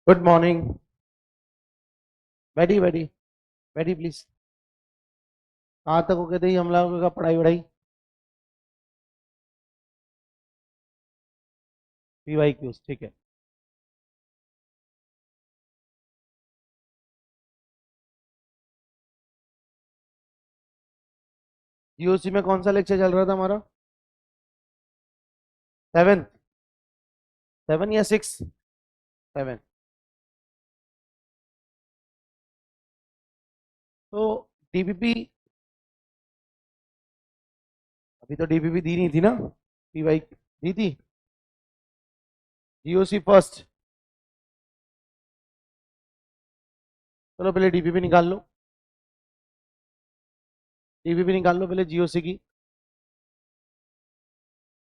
Good morning. बैठी बैठी बैठी प्लीज। कहाँ तक हो गए थे हम लोगों का पढ़ाई वढ़ाई? PYQs, ठीक है। GOC में कौन सा लेक्चर चल रहा था हमारा? 7? 7 या 6? 7। तो DPP, अभी तो DPP दी नहीं थी ना? PY दी थी। GOC first. चलो पहले DPP निकाल लो। DPP निकाल लो पहले GOC की।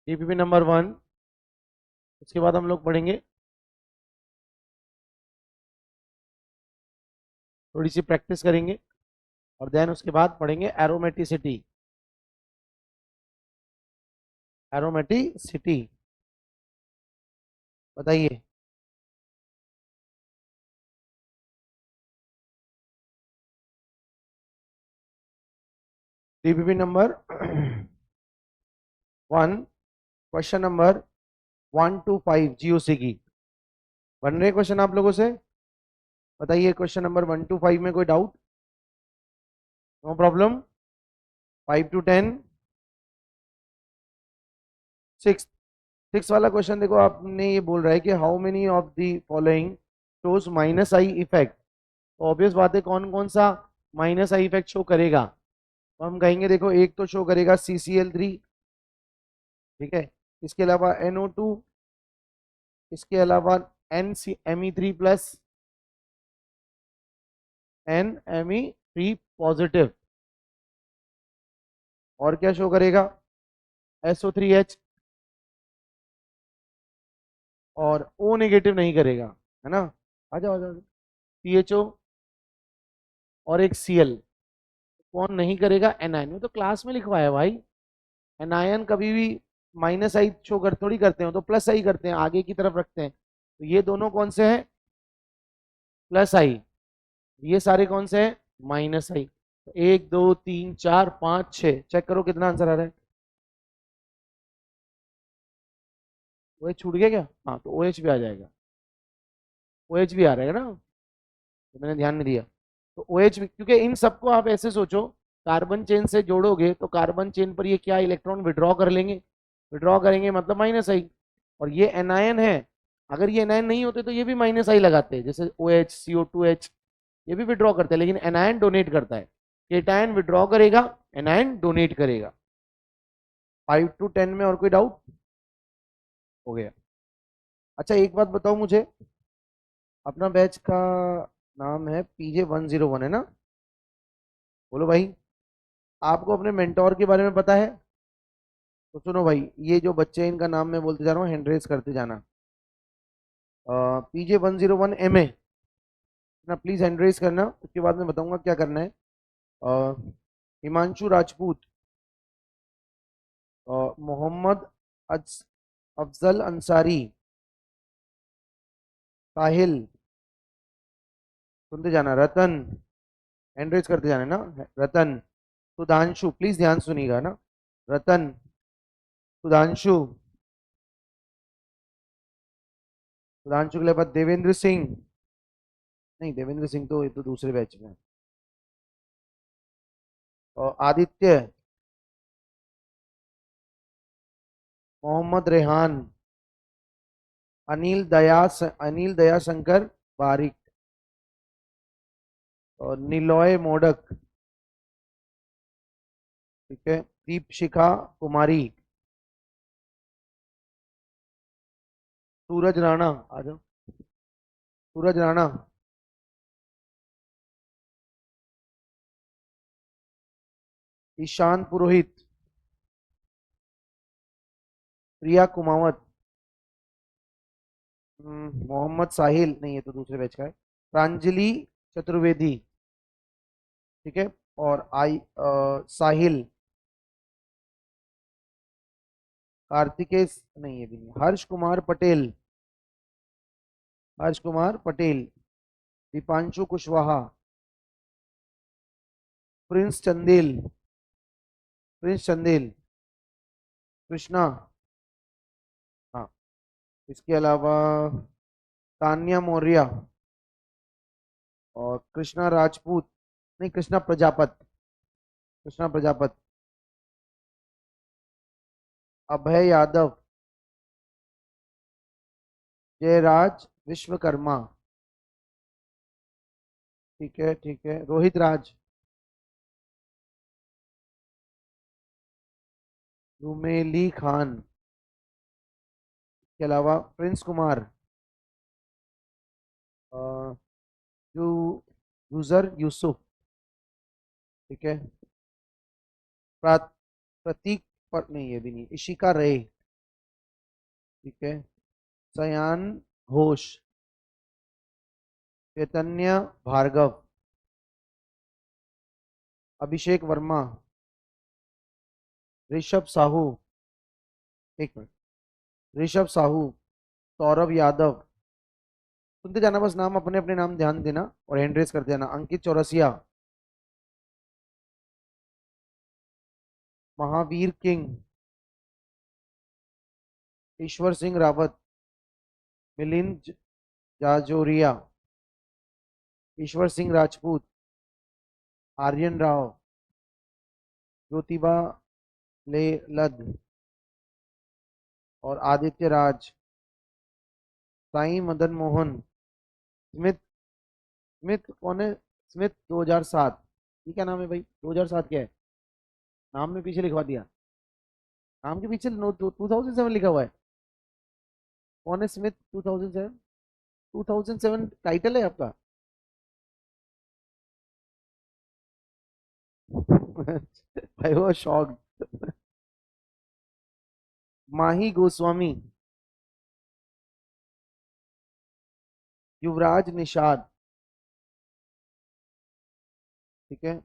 DPP number 1। उसके बाद हम लोग पढ़ेंगे, थोड़ी सी प्रैक्टिस करेंगे, और देन उसके बाद पढ़ेंगे एरोमेटिसिटी। एरोमेटिसिटी बताइए। DPP number 1, question number 1 to 5 GOC की। बन रहे क्वेश्चन आप लोगों से? बताइए क्वेश्चन नंबर 1 to 5 में कोई डाउट? No problem. 5 to 10। 6। 6 वाला क्वेश्चन देखो, आपने ये बोल रहा है कि how many of the following shows minus I effect. तो ऑब्वियस बात है, कौन कौन सा माइनस आई इफेक्ट शो करेगा? तो हम कहेंगे देखो, एक तो शो करेगा CCl3, ठीक है। इसके अलावा NO2, इसके अलावा Me3+, Me3 पॉजिटिव। और क्या शो करेगा? SO3H। और O नेगेटिव नहीं करेगा, है ना? आ जाओ आ जाओ। CHO और एक Cl। कौन नहीं करेगा? एनायन। में तो क्लास में लिखवाया भाई, एनायन कभी भी माइनस आई शो कर थोड़ी करते हैं, तो प्लस आई करते हैं, आगे की तरफ रखते हैं। तो ये दोनों कौन से हैं? प्लस आई। ये सारे कौन से हैं? माइनस आई। 1 2 3 4 5 6, चेक करो कितना आंसर आ रहा है। वो छूट गया क्या? हाँ, तो OH भी आ जाएगा। OH भी आ रहा है ना, तो मैंने ध्यान नहीं दिया। तो OH भी, क्योंकि इन सबको आप ऐसे सोचो, कार्बन चेन से जोड़ोगे तो कार्बन चेन पर ये क्या इलेक्ट्रॉन विड्रॉ कर लेंगे। विड्रॉ करेंगे मतलब माइनस आई। और ये एनायन है, अगर ये एनायन नहीं होते तो ये भी माइनस आई लगाते हैं, जैसे OH CO2H, ये भी विड्रॉ करते हैं, लेकिन एनायन डोनेट करता है। केटायन विड्रॉ करेगा, एनायन डोनेट करेगा। 5 to 10 में और कोई डाउट? हो गया। अच्छा एक बात बताओ मुझे, अपना बैच का नाम है PJ101, है ना? बोलो भाई। आपको अपने मेंटोर के बारे में पता है? तो सुनो भाई, ये जो बच्चे हैं, इनका नाम मैं बोलते जा रहा हूँ, हैंड रेस करते जाना। PJ101 MA ना, प्लीज हैंड रेस करना, उसके बाद मैं बताऊंगा क्या करना है। अ, हिमांशु राजपूत, मोहम्मद अफजल अंसारी, साहिल, सुनते जाना, रतन, हैंड रेस करते जाना है ना, रतन, सुधांशु, प्लीज ध्यान सुनिएगा ना, रतन, सुधांशु, सुधांशु के बाद देवेंद्र सिंह, नहीं देवेंद्र सिंह तो ये तो दूसरे बैच में है। और आदित्य, मोहम्मद रेहान, अनिल दया शंकर बारिक, और निलॉय मोडक, ठीक है, दीपशिखा कुमारी, सूरज राणा, आ जाओ, सूरज राणा, ईशान पुरोहित, प्रिया कुमावत, मोहम्मद साहिल, नहीं ये तो दूसरे बैच का है, प्रांजलि चतुर्वेदी, ठीक है, और साहिल, कार्तिकेय, नहीं ये भी नहीं, हर्ष कुमार पटेल, हर्ष कुमार पटेल, दीपांशु कुशवाहा, प्रिंस चंदेल, प्रिंस चंदेल, कृष्णा, हाँ, इसके अलावा तान्या मौर्य और कृष्णा राजपूत, नहीं कृष्णा प्रजापत, कृष्णा प्रजापत, अभय यादव, जयराज विश्वकर्मा, ठीक है ठीक है, रोहित राज, रुमेली खान, के अलावा Prince Kumar, a, you user Yusuf, ठीक है, प्रा- प्रतीक पर नहीं, ये भी नहीं, इशिका रे, ठीक है, सयान घोष, चैतन्य भार्गव, अभिषेक वर्मा, ऋषभ साहू, एक मिनट, ऋषभ साहू, सौरभ यादव, सुनते जाना बस, नाम अपने अपने नाम ध्यान देना और हैंड रेस कर देना, अंकित चौरसिया, महावीर किंग, ईश्वर सिंह रावत, मिलिंद जाजोरिया, ईश्वर सिंह राजपूत, आर्यन राव, ज्योतिबा ले लद और आदित्य राज, साई मदन मोहन, स्मिथ, स्मिथ कौन है, स्मिथ 2007, ये क्या नाम है भाई, 2007 क्या है, नाम में पीछे लिखवा दिया, नाम के पीछे नो 2007 लिखा हुआ है, कौन है स्मिथ 2007, 2007 टाइटल है आपका। भाई वो शौक, माही गोस्वामी, युवराज निषाद, ठीक है,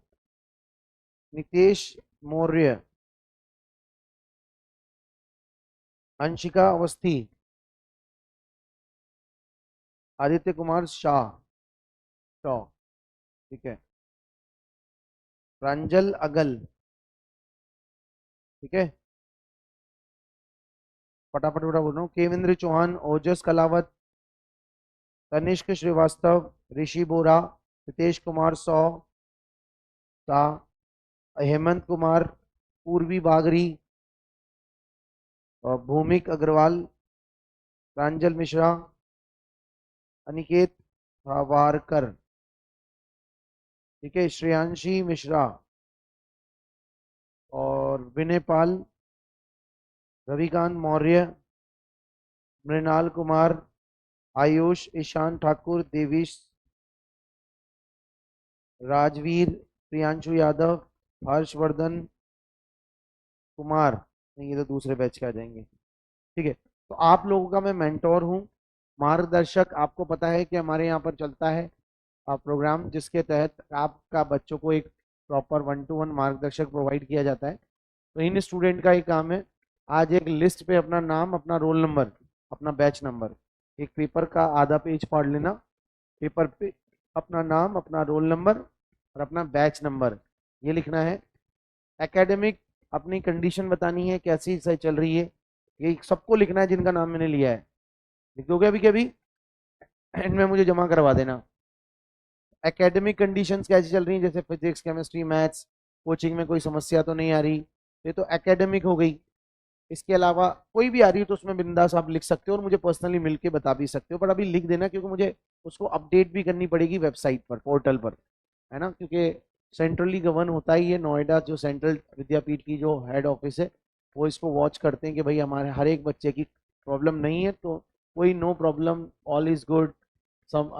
नितेश मौर्य, अंशिका अवस्थी, आदित्य कुमार शाह, शाह, ठीक है, प्रांजल अगल, ठीक है, फटाफट फटाफट बोल रहा हूँ, केविंद्र चौहान, ओजस कलावत, तनिष्क श्रीवास्तव, ऋषि बोरा, हितेश कुमार सौ, सा, हेमंत कुमार, पूर्वी बागरी, और भूमिक अग्रवाल, प्रांजल मिश्रा, अनिकेत वारकर, ठीक है, श्रेयांशी मिश्रा और विनय पाल, रविकांत मौर्य, मृणाल कुमार, आयुष, ईशान ठाकुर, देवीश, राजवीर, प्रियांशु यादव, हर्षवर्धन कुमार, नहीं ये तो दूसरे बैच के आ जाएंगे, ठीक है। तो आप लोगों का मैं मेंटोर हूँ, मार्गदर्शक, आपको पता है कि हमारे यहाँ पर चलता है प्रोग्राम जिसके तहत आपका बच्चों को एक प्रॉपर 1-to-1 मार्गदर्शक प्रोवाइड किया जाता है। तो इन स्टूडेंट का ही काम है, आज एक लिस्ट पे अपना नाम, अपना रोल नंबर, अपना बैच नंबर, एक पेपर का आधा पेज फाड़ लेना, पेपर पे अपना नाम, अपना रोल नंबर और अपना बैच नंबर ये लिखना है, एकेडमिक अपनी कंडीशन बतानी है कैसी सही चल रही है, ये सबको लिखना है जिनका नाम मैंने लिया है, लिख दोगे अभी के अभी, एंड में मुझे जमा करवा देना। एकेडमिक कंडीशंस कैसी चल रही हैं, जैसे फिजिक्स केमिस्ट्री मैथ्स, कोचिंग में कोई समस्या तो नहीं आ रही, ये तो एकेडमिक हो गई। इसके अलावा कोई भी आ रही हो तो उसमें बिंदास आप लिख सकते हो और मुझे पर्सनली मिलके बता भी सकते हो, पर अभी लिख देना क्योंकि मुझे उसको अपडेट भी करनी पड़ेगी वेबसाइट पर, पोर्टल पर, है ना, क्योंकि सेंट्रली गवर्न होता ही है, नोएडा जो सेंट्रल विद्यापीठ की जो हेड ऑफिस है वो इसको वॉच करते हैं कि भाई हमारे हर एक बच्चे की प्रॉब्लम नहीं है, तो कोई no problem, all is good, some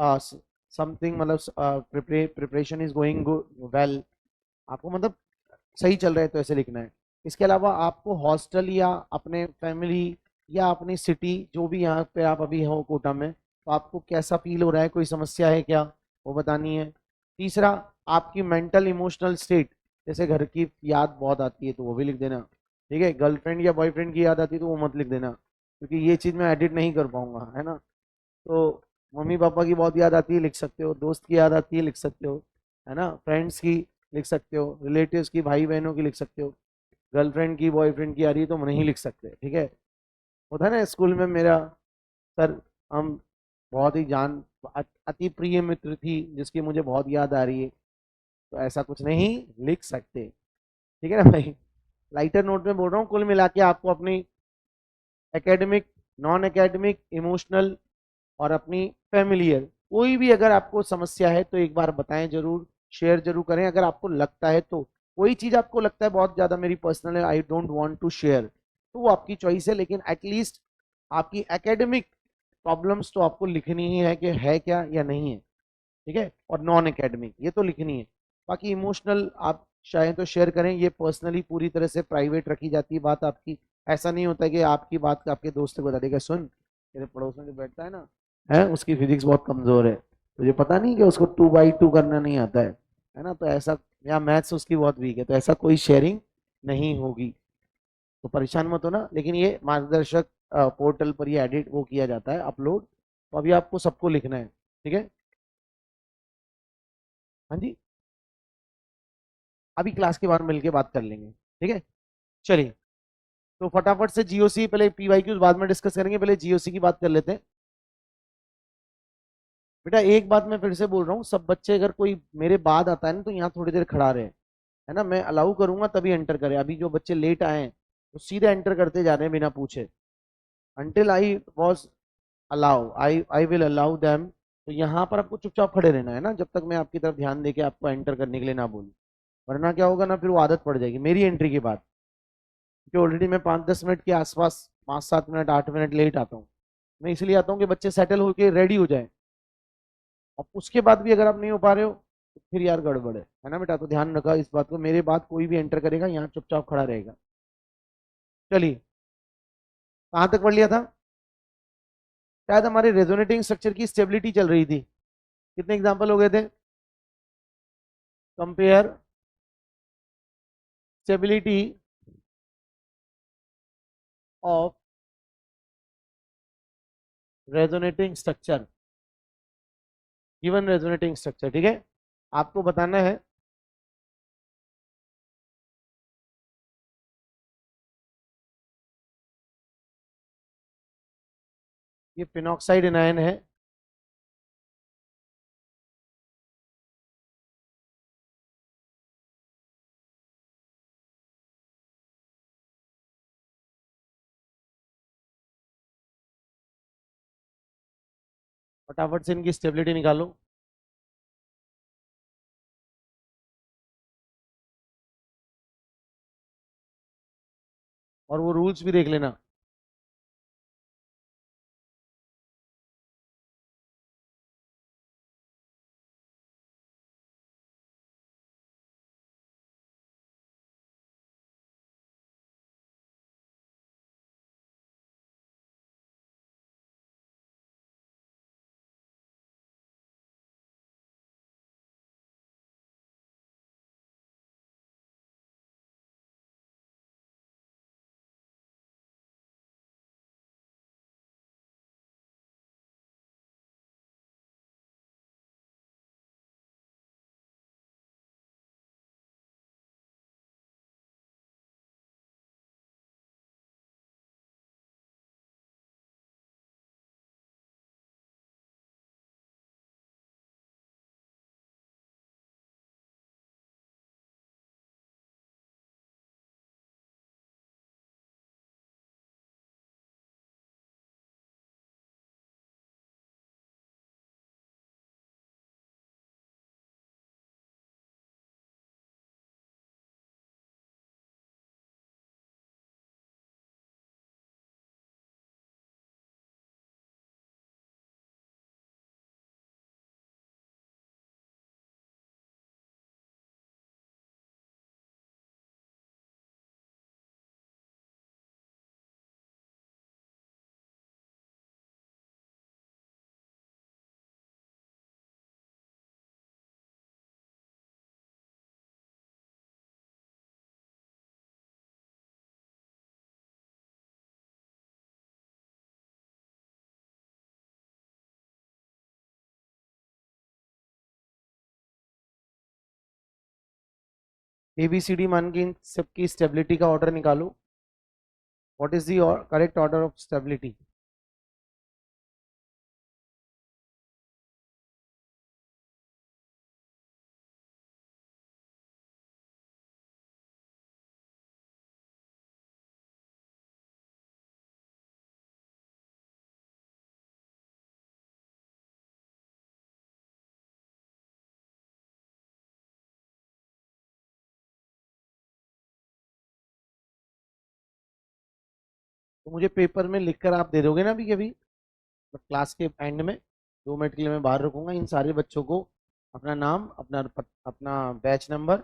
something, मतलब प्रिपरेशन इज गोइंग वेल, आपको मतलब सही चल रहा है तो ऐसे लिखना है। इसके अलावा आपको हॉस्टल या अपने फैमिली या अपनी सिटी जो भी यहाँ पे आप अभी हो कोटा में, तो आपको कैसा फील हो रहा है, कोई समस्या है क्या, वो बतानी है। तीसरा, आपकी मेंटल इमोशनल स्टेट, जैसे घर की याद बहुत आती है तो वो भी लिख देना, ठीक है, गर्लफ्रेंड या बॉयफ्रेंड की याद आती है तो वो मत लिख देना, क्योंकि ये चीज़ मैं एडिट नहीं कर पाऊंगा, है ना। तो मम्मी पापा की बहुत याद आती है, लिख सकते हो। दोस्त की याद आती है, लिख सकते हो, है ना। फ्रेंड्स की लिख सकते हो, रिलेटिव्स की, भाई बहनों की लिख सकते हो। गर्लफ्रेंड की, बॉयफ्रेंड की आ रही है तो नहीं लिख सकते, ठीक है। होता है ना, स्कूल में मेरा सर, हम बहुत ही अति प्रिय मित्र थी जिसकी मुझे बहुत याद आ रही है, तो ऐसा कुछ नहीं लिख सकते, ठीक है ना भाई। लाइटर नोट में बोल रहा हूँ, कुल मिला के आपको अपनी एकेडमिक, नॉन एकेडमिक, इमोशनल और अपनी फैमिलियर, कोई भी अगर आपको समस्या है तो एक बार बताएं जरूर, शेयर जरूर करें अगर आपको लगता है तो। कोई चीज आपको लगता है बहुत ज्यादा मेरी पर्सनल है, I don't want to share, तो वो आपकी चॉइस है, लेकिन एटलीस्ट आपकी एकेडमिक प्रॉब्लम्स तो आपको लिखनी ही है कि है क्या या नहीं है, ठीक है। और नॉन एकेडमिक ये तो लिखनी है। बाकी इमोशनल आप चाहें तो शेयर करें, ये पर्सनली पूरी तरह से प्राइवेट रखी जाती है बात आपकी। ऐसा नहीं होता है कि आपकी बात आपके दोस्त को बता देगा, सुन तेरे पड़ोस में जो बैठता है ना, है उसकी फिजिक्स बहुत कमजोर है, तुझे पता नहीं कि उसको 2/2 करना नहीं आता है ना, तो ऐसा, या मैथ्स उसकी बहुत वीक है, तो ऐसा कोई शेयरिंग नहीं होगी, तो परेशान मत होना। लेकिन ये मार्गदर्शक पोर्टल पर ये एडिट वो किया जाता है, अपलोड, तो अभी आपको सबको लिखना है, ठीक है। हाँ जी, अभी क्लास के बाद मिलके बात कर लेंगे, ठीक है। चलिए, तो फटाफट से जीओसी, पहले पीवाईक्यूज बाद में डिस्कस करेंगे, पहले जीओसी की बात कर लेते हैं। बेटा एक बात मैं फिर से बोल रहा हूँ, सब बच्चे अगर कोई मेरे बाद आता है ना तो यहाँ थोड़ी देर खड़ा रहे, है ना, मैं अलाउ करूंगा तभी एंटर करे। अभी जो बच्चे लेट आए हैं तो सीधे एंटर करते जा रहे हैं बिना पूछे, until I was allow, I will allow them. तो यहाँ पर आपको चुपचाप खड़े रहना है ना, जब तक मैं आपकी तरफ ध्यान देके आपको एंटर करने के लिए ना बोलूँ, वरना क्या होगा ना, फिर वो आदत पड़ जाएगी मेरी एंट्री के बाद, क्योंकि ऑलरेडी मैं 5-10 मिनट के आसपास, 5-7 मिनट 8 मिनट लेट आता हूँ। मैं इसलिए आता हूँ कि बच्चे सेटल होके रेडी हो जाए, और उसके बाद भी अगर आप नहीं हो पा रहे हो तो फिर यार गड़बड़ है ना बेटा, तो ध्यान रखा इस बात को, मेरे बाद कोई भी एंटर करेगा यहाँ चुपचाप खड़ा रहेगा। चलिए, कहाँ तक पढ़ लिया था, शायद हमारे रेजोनेटिंग स्ट्रक्चर की स्टेबिलिटी चल रही थी। कितने एग्जाम्पल हो गए थे, compare stability of resonating structure, given resonating structure, ठीक है। आपको बताना है ये फिनॉक्साइड एनायन है, फटाफट से इनकी स्टेबिलिटी निकालो। और वो रूल्स भी देख लेना। ABCD मान के इन सबकी स्टेबिलिटी का ऑर्डर निकालो। What is the correct order of stability? तो मुझे पेपर में लिखकर आप दे दोगे ना अभी अभी, क्लास के एंड में 2 मिनट के लिए मैं बाहर रुकूंगा। इन सारे बच्चों को अपना नाम, अपना बैच नंबर,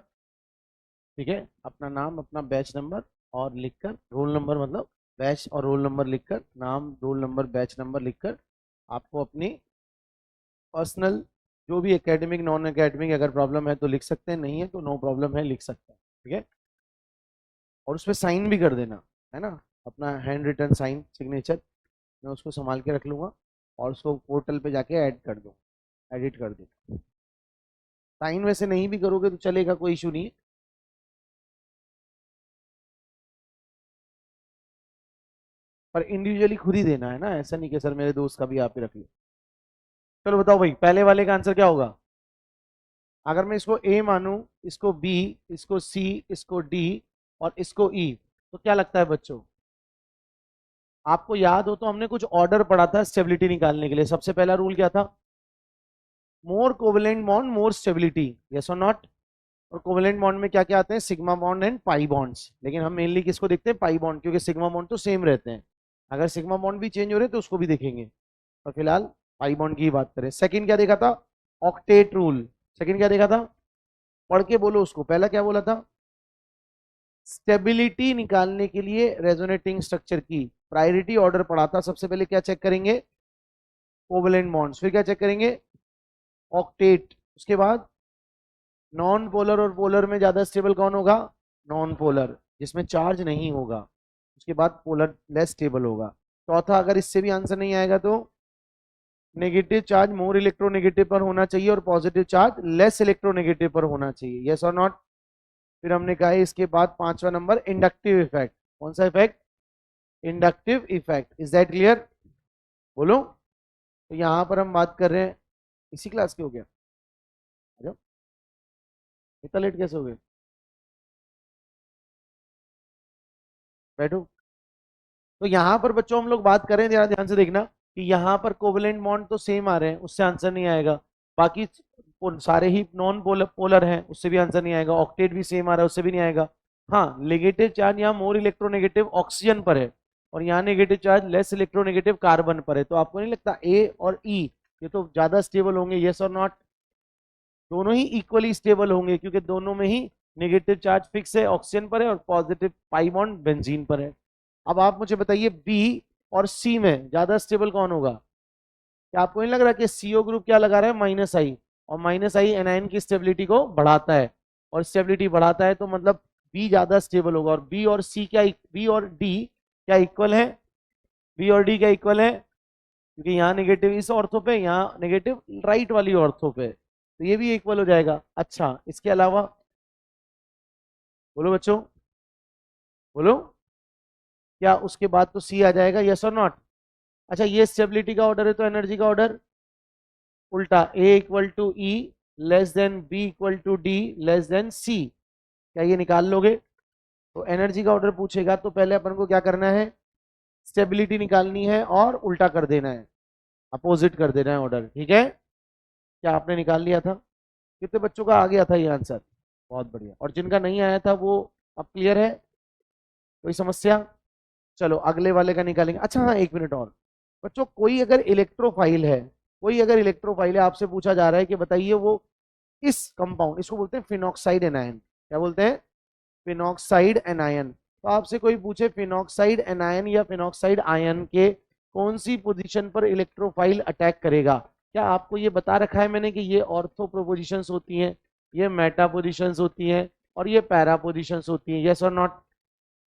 ठीक है, अपना नाम अपना बैच नंबर और लिखकर रोल नंबर, मतलब बैच और रोल नंबर लिखकर, नाम रोल नंबर बैच नंबर लिखकर आपको अपनी पर्सनल जो भी एकेडमिक नॉन एकेडमिक अगर प्रॉब्लम है तो लिख सकते हैं, नहीं है तो नो प्रॉब्लम है, लिख सकते हैं, ठीक है। और उस पर साइन भी कर देना, है ना, अपना हैंड रिटन साइन सिग्नेचर, मैं उसको संभाल के रख लूँगा और उसको पोर्टल पे जाके ऐड कर दो, एडिट कर दो। साइन वैसे नहीं भी करोगे तो चलेगा, कोई इशू नहीं है। पर इंडिविजुअली खुद ही देना है ना, ऐसा नहीं कि सर मेरे दोस्त का भी आप ही रख लो। चलो बताओ भाई, पहले वाले का आंसर क्या होगा? अगर मैं इसको ए मानूं, इसको बी, इसको सी, इसको डी और इसको ई, तो क्या लगता है बच्चों? आपको याद हो तो हमने कुछ ऑर्डर पढ़ा था स्टेबिलिटी निकालने के लिए। सबसे पहला रूल क्या था? More covalent bond more stability, yes और नॉट। और कोवेलेंट बॉन्ड में क्या क्या आते हैं? Sigma bond and pi bonds. लेकिन हम मेनली किसको देखते हैं? पाई बॉन्ड, क्योंकि सिग्मा बॉन्ड तो सेम रहते हैं। अगर सिग्मा बॉन्ड भी चेंज हो रहे हैं तो उसको भी देखेंगे, और फिलहाल पाई बॉन्ड की ही बात करें। सेकंड क्या देखा था? Octet rule. सेकंड क्या देखा था? पढ़ के बोलो उसको, पहला क्या बोला था? स्टेबिलिटी निकालने के लिए रेजोनेटिंग स्ट्रक्चर की प्रायोरिटी ऑर्डर पढ़ा था। सबसे पहले क्या चेक करेंगे? Covalent bonds. फिर क्या चेक करेंगे? ऑक्टेट। उसके बाद नॉन पोलर और पोलर में ज्यादा स्टेबल कौन होगा? नॉन पोलर, जिसमें चार्ज नहीं होगा। उसके बाद पोलर लेस स्टेबल होगा। चौथा, अगर इससे भी आंसर नहीं आएगा तो नेगेटिव चार्ज मोर इलेक्ट्रोनेगेटिव पर होना चाहिए और पॉजिटिव चार्ज लेस इलेक्ट्रोनेगेटिव पर होना चाहिए, यस और नॉट। फिर हमने कहा है इसके बाद पांचवा नंबर इंडक्टिव इफेक्ट। कौन सा effect? Inductive effect. Is that clear? बोलो। तो यहां पर हम बात कर रहे हैं, इसी क्लास के हो गया, आ जाओ। इतना लेट कैसे हो गए? बैठो। तो यहाँ पर बच्चों हम लोग बात करें, ध्यान ध्यान से देखना कि यहाँ पर कोवेलेंट बॉन्ड तो सेम आ रहे हैं, उससे आंसर नहीं आएगा। बाकी सारे ही नॉन पोलर पोलर हैं, उससे भी आंसर नहीं आएगा। ऑक्टेट भी सेम आ रहा है, उससे भी नहीं आएगा। हाँ, नेगेटिव चार्ज यहाँ मोर इलेक्ट्रोनेगेटिव ऑक्सीजन पर है और यहाँ negative charge less electronegative carbon पर है। तो आपको नहीं लगता ए और ई ये तो ज्यादा स्टेबल होंगे, यस और नॉट? दोनों ही इक्वली स्टेबल होंगे क्योंकि दोनों में ही नेगेटिव चार्ज फिक्स है, ऑक्सीजन पर है, और पॉजिटिव पाई बॉन्ड बेंजीन पर है। अब आप मुझे बताइए बी और सी में ज्यादा स्टेबल कौन होगा? क्या आपको नहीं लग रहा कि सीओ ग्रुप क्या लगा रहा है? माइनस आई, और माइनस आई एनायन की स्टेबिलिटी को बढ़ाता है, और स्टेबिलिटी बढ़ाता है तो मतलब बी ज्यादा स्टेबल होगा। और बी और सी क्या, बी और डी क्या इक्वल है? बी और डी क्या इक्वल है? क्योंकि यहाँ नेगेटिव इस ऑर्थो पे, यहाँ नेगेटिव राइट वाली ऑर्थो पे, तो ये भी इक्वल हो जाएगा। अच्छा, इसके अलावा बोलो बच्चों, बोलो। क्या उसके बाद तो सी आ जाएगा, यस और नॉट? अच्छा, ये स्टेबिलिटी का ऑर्डर है तो एनर्जी का ऑर्डर उल्टा, A equal to E less than B equal to D less than C. क्या ये निकाल लोगे? तो एनर्जी का ऑर्डर पूछेगा तो पहले अपन को क्या करना है? स्टेबिलिटी निकालनी है और उल्टा कर देना है, अपोजिट कर देना है ऑर्डर, ठीक है। क्या आपने निकाल लिया था? कितने बच्चों का आ गया था ये आंसर? बहुत बढ़िया। और जिनका नहीं आया था वो अब क्लियर है? कोई समस्या? चलो अगले वाले का निकालेंगे। अच्छा हाँ, एक मिनट और बच्चों, कोई अगर इलेक्ट्रोफाइल है, कोई अगर इलेक्ट्रोफाइल है, आपसे पूछा जा रहा है कि बताइए वो इस कंपाउंड, इसको बोलते हैं फिनॉक्साइड एनायन, क्या बोलते हैं? Phenoxide anion. तो आपसे कोई पूछे फिनॉक्साइड एनायन या फिनॉक्साइड आयन के कौन सी पोजीशन पर इलेक्ट्रोफाइल अटैक करेगा, क्या आपको ये बता रखा है मैंने कि ये ऑर्थो प्रोपोजिशंस होती हैं, ये मेटा पोजिशंस होती हैं और ये पैरा पोजिशंस होती हैं, यस और नॉट?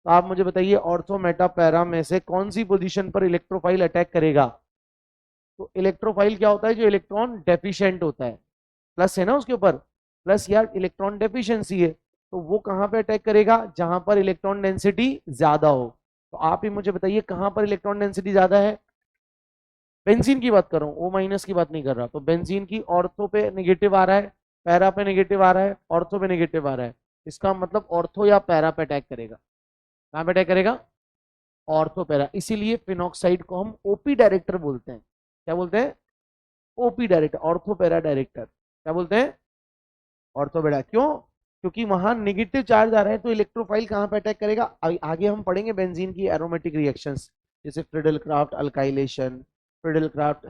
तो आप मुझे बताइए ऑर्थो मेटा पैरा में से कौन सी पोजीशन पर इलेक्ट्रोफाइल अटैक करेगा? तो इलेक्ट्रोफाइल क्या होता है? जो इलेक्ट्रॉन डेफिशिएंट होता है, प्लस है ना उसके ऊपर, प्लस या इलेक्ट्रॉन डेफिशिएंसी है, तो वो कहाँ पे अटैक करेगा? जहां पर इलेक्ट्रॉन डेंसिटी ज्यादा हो। तो आप ही मुझे बताइए कहां पर इलेक्ट्रॉन डेंसिटी ज्यादा है? बेंजीन की बात कर रहा हूँ, O- की बात नहीं कर रहा। तो बेंजीन की ऑर्थो पे नेगेटिव आ रहा है, पैरा पे नेगेटिव आ रहा है, ऑर्थो पे नेगेटिव आ रहा है। इसका मतलब ऑर्थो या पैरा पे अटैक करेगा। कहां पे अटैक करेगा? Ortho para. इसीलिए फिनॉक्साइड को हम ओपी डायरेक्टर बोलते हैं। क्या बोलते हैं? OP director, ortho para director. क्या बोलते हैं? Ortho para. क्यों? क्योंकि वहां नेगेटिव चार्ज आ रहा है, तो इलेक्ट्रोफाइल कहां पे अटैक करेगा? आगे हम पढ़ेंगे बेंजीन की एरोमेटिक रिएक्शंस, जैसे Friedel Crafts alkylation, Friedel Crafts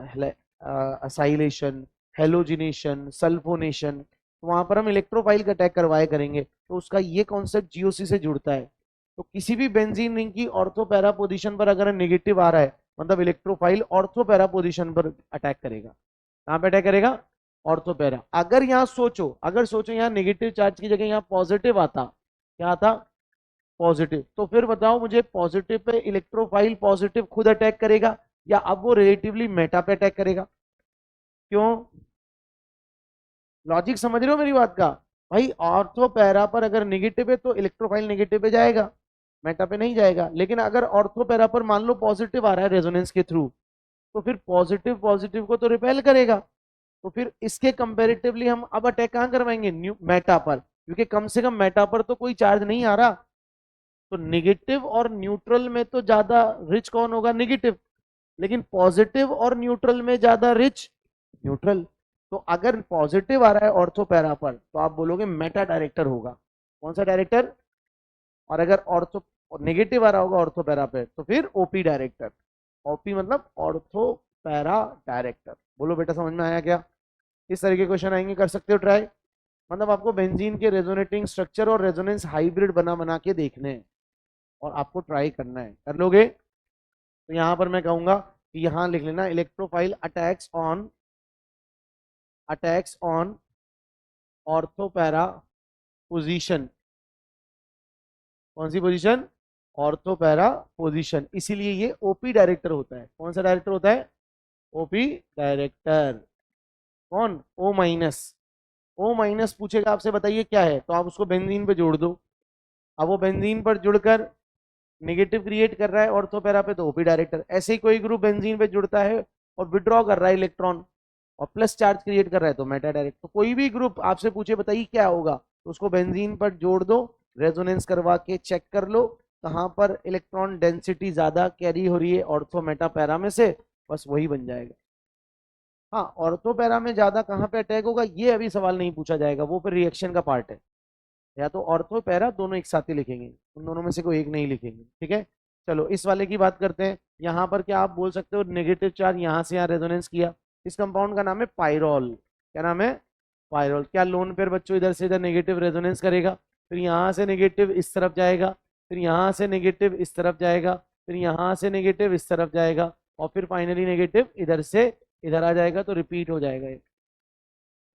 acylation, halogenation, sulphonation. तो वहां पर हम इलेक्ट्रोफाइल का अटैक करवाए करेंगे, तो उसका ये कॉन्सेप्ट जीओसी से जुड़ता है। तो किसी भी बेंजीन रिंग की ऑर्थो पैरा पोजीशन पर अगर नेगेटिव आ रहा है, मतलब इलेक्ट्रोफाइल ऑर्थो पैरा पोजीशन पर अटैक करेगा। कहां पे अटैक करेगा? Ortho para. अगर यहाँ सोचो, अगर सोचो यहाँ नेगेटिव चार्ज की जगह यहाँ पॉजिटिव आता, क्या आता? पॉजिटिव। तो फिर बताओ मुझे, पॉजिटिव पे इलेक्ट्रोफाइल पॉजिटिव खुद अटैक करेगा, या अब वो रिलेटिवली मेटा पे अटैक करेगा? क्यों? लॉजिक समझ रहे हो मेरी बात का? भाई ऑर्थो पैरा पर अगर नेगेटिव है तो इलेक्ट्रोफाइल नेगेटिव पे जाएगा, मेटा पे नहीं जाएगा। लेकिन अगर ऑर्थो पैरा पर मान लो पॉजिटिव आ रहा है रेजोनेंस के थ्रू, तो फिर पॉजिटिव पॉजिटिव को तो रिपेल करेगा। तो फिर इसके कंपैरेटिवली हम अब अटैक कहां करवाएंगे? न्यू मेटा पर, क्योंकि कम से कम मेटा पर तो कोई चार्ज नहीं आ रहा। तो नेगेटिव और न्यूट्रल में तो ज्यादा रिच कौन होगा? नेगेटिव। लेकिन पॉजिटिव और न्यूट्रल में ज्यादा रिच न्यूट्रल। तो अगर पॉजिटिव आ रहा है ऑर्थो पैरा पर, तो आप बोलोगे मेटा डायरेक्टर होगा। कौन सा डायरेक्टर? और अगर ऑर्थो नेगेटिव आ रहा होगा ऑर्थो पैरा पे, तो फिर ओपी डायरेक्टर। ओपी मतलब ऑर्थो पैरा डायरेक्टर। बोलो बेटा, समझ में आया क्या? इस तरह के क्वेश्चन आएंगे, कर सकते हो ट्राई। मतलब आपको बेंजीन के रेजोनेटिंग स्ट्रक्चर और रेजोनेंस हाइब्रिड बना बना के देखने हैं, और आपको ट्राई करना है। कर लोगे? तो यहां पर मैं कहूंगा कि यहां लिख लेना, electrophile attacks on ortho para position. कौन सी पोजीशन? Ortho para position. इसीलिए ये ओपी डायरेक्टर होता है। कौन सा डायरेक्टर होता है? OP director. कौन? O-। O- पूछेगा आपसे, बताइए क्या है, तो आप उसको बेंजीन पे जोड़ दो। अब वो बेंजीन पर जुड़कर नेगेटिव क्रिएट कर रहा है ऑर्थो पैरा पे, तो ओपी डायरेक्टर। ऐसे ही कोई ग्रुप बेंजीन पे जुड़ता है और विड्रॉ कर रहा है इलेक्ट्रॉन और प्लस चार्ज क्रिएट कर रहा है, तो मेटा डायरेक्ट। तो कोई भी ग्रुप आपसे पूछे बताइए क्या होगा, तो उसको बेंजीन पर जोड़ दो, रेजोनेंस करवा के चेक कर लो कहां पर इलेक्ट्रॉन डेंसिटी ज्यादा कैरी हो रही है ऑर्थो मेटा पैरा में से, बस वही बन जाएगा। हाँ, ऑर्थो पैरा में ज्यादा कहां पे अटैक होगा ये अभी सवाल नहीं पूछा जाएगा, वो फिर रिएक्शन का पार्ट है। या तो ऑर्थो पैरा दोनों एक साथ ही लिखेंगे, उन दोनों में से कोई एक नहीं लिखेंगे, ठीक है। चलो इस वाले की बात करते हैं। यहाँ पर क्या आप बोल सकते हो, नेगेटिव चार्ज यहाँ से यहाँ रेजोनेंस किया। इस कंपाउंड का नाम है पायरोल। क्या नाम है? पायरोल। क्या लोन पेयर बच्चों इधर से इधर नेगेटिव रेजोनेंस करेगा, फिर यहाँ से नेगेटिव इस तरफ जाएगा, फिर यहाँ से नेगेटिव इस तरफ जाएगा, फिर यहाँ से नेगेटिव इस तरफ जाएगा, और फिर फाइनली नेगेटिव इधर से इधर आ जाएगा, तो रिपीट हो जाएगा ये।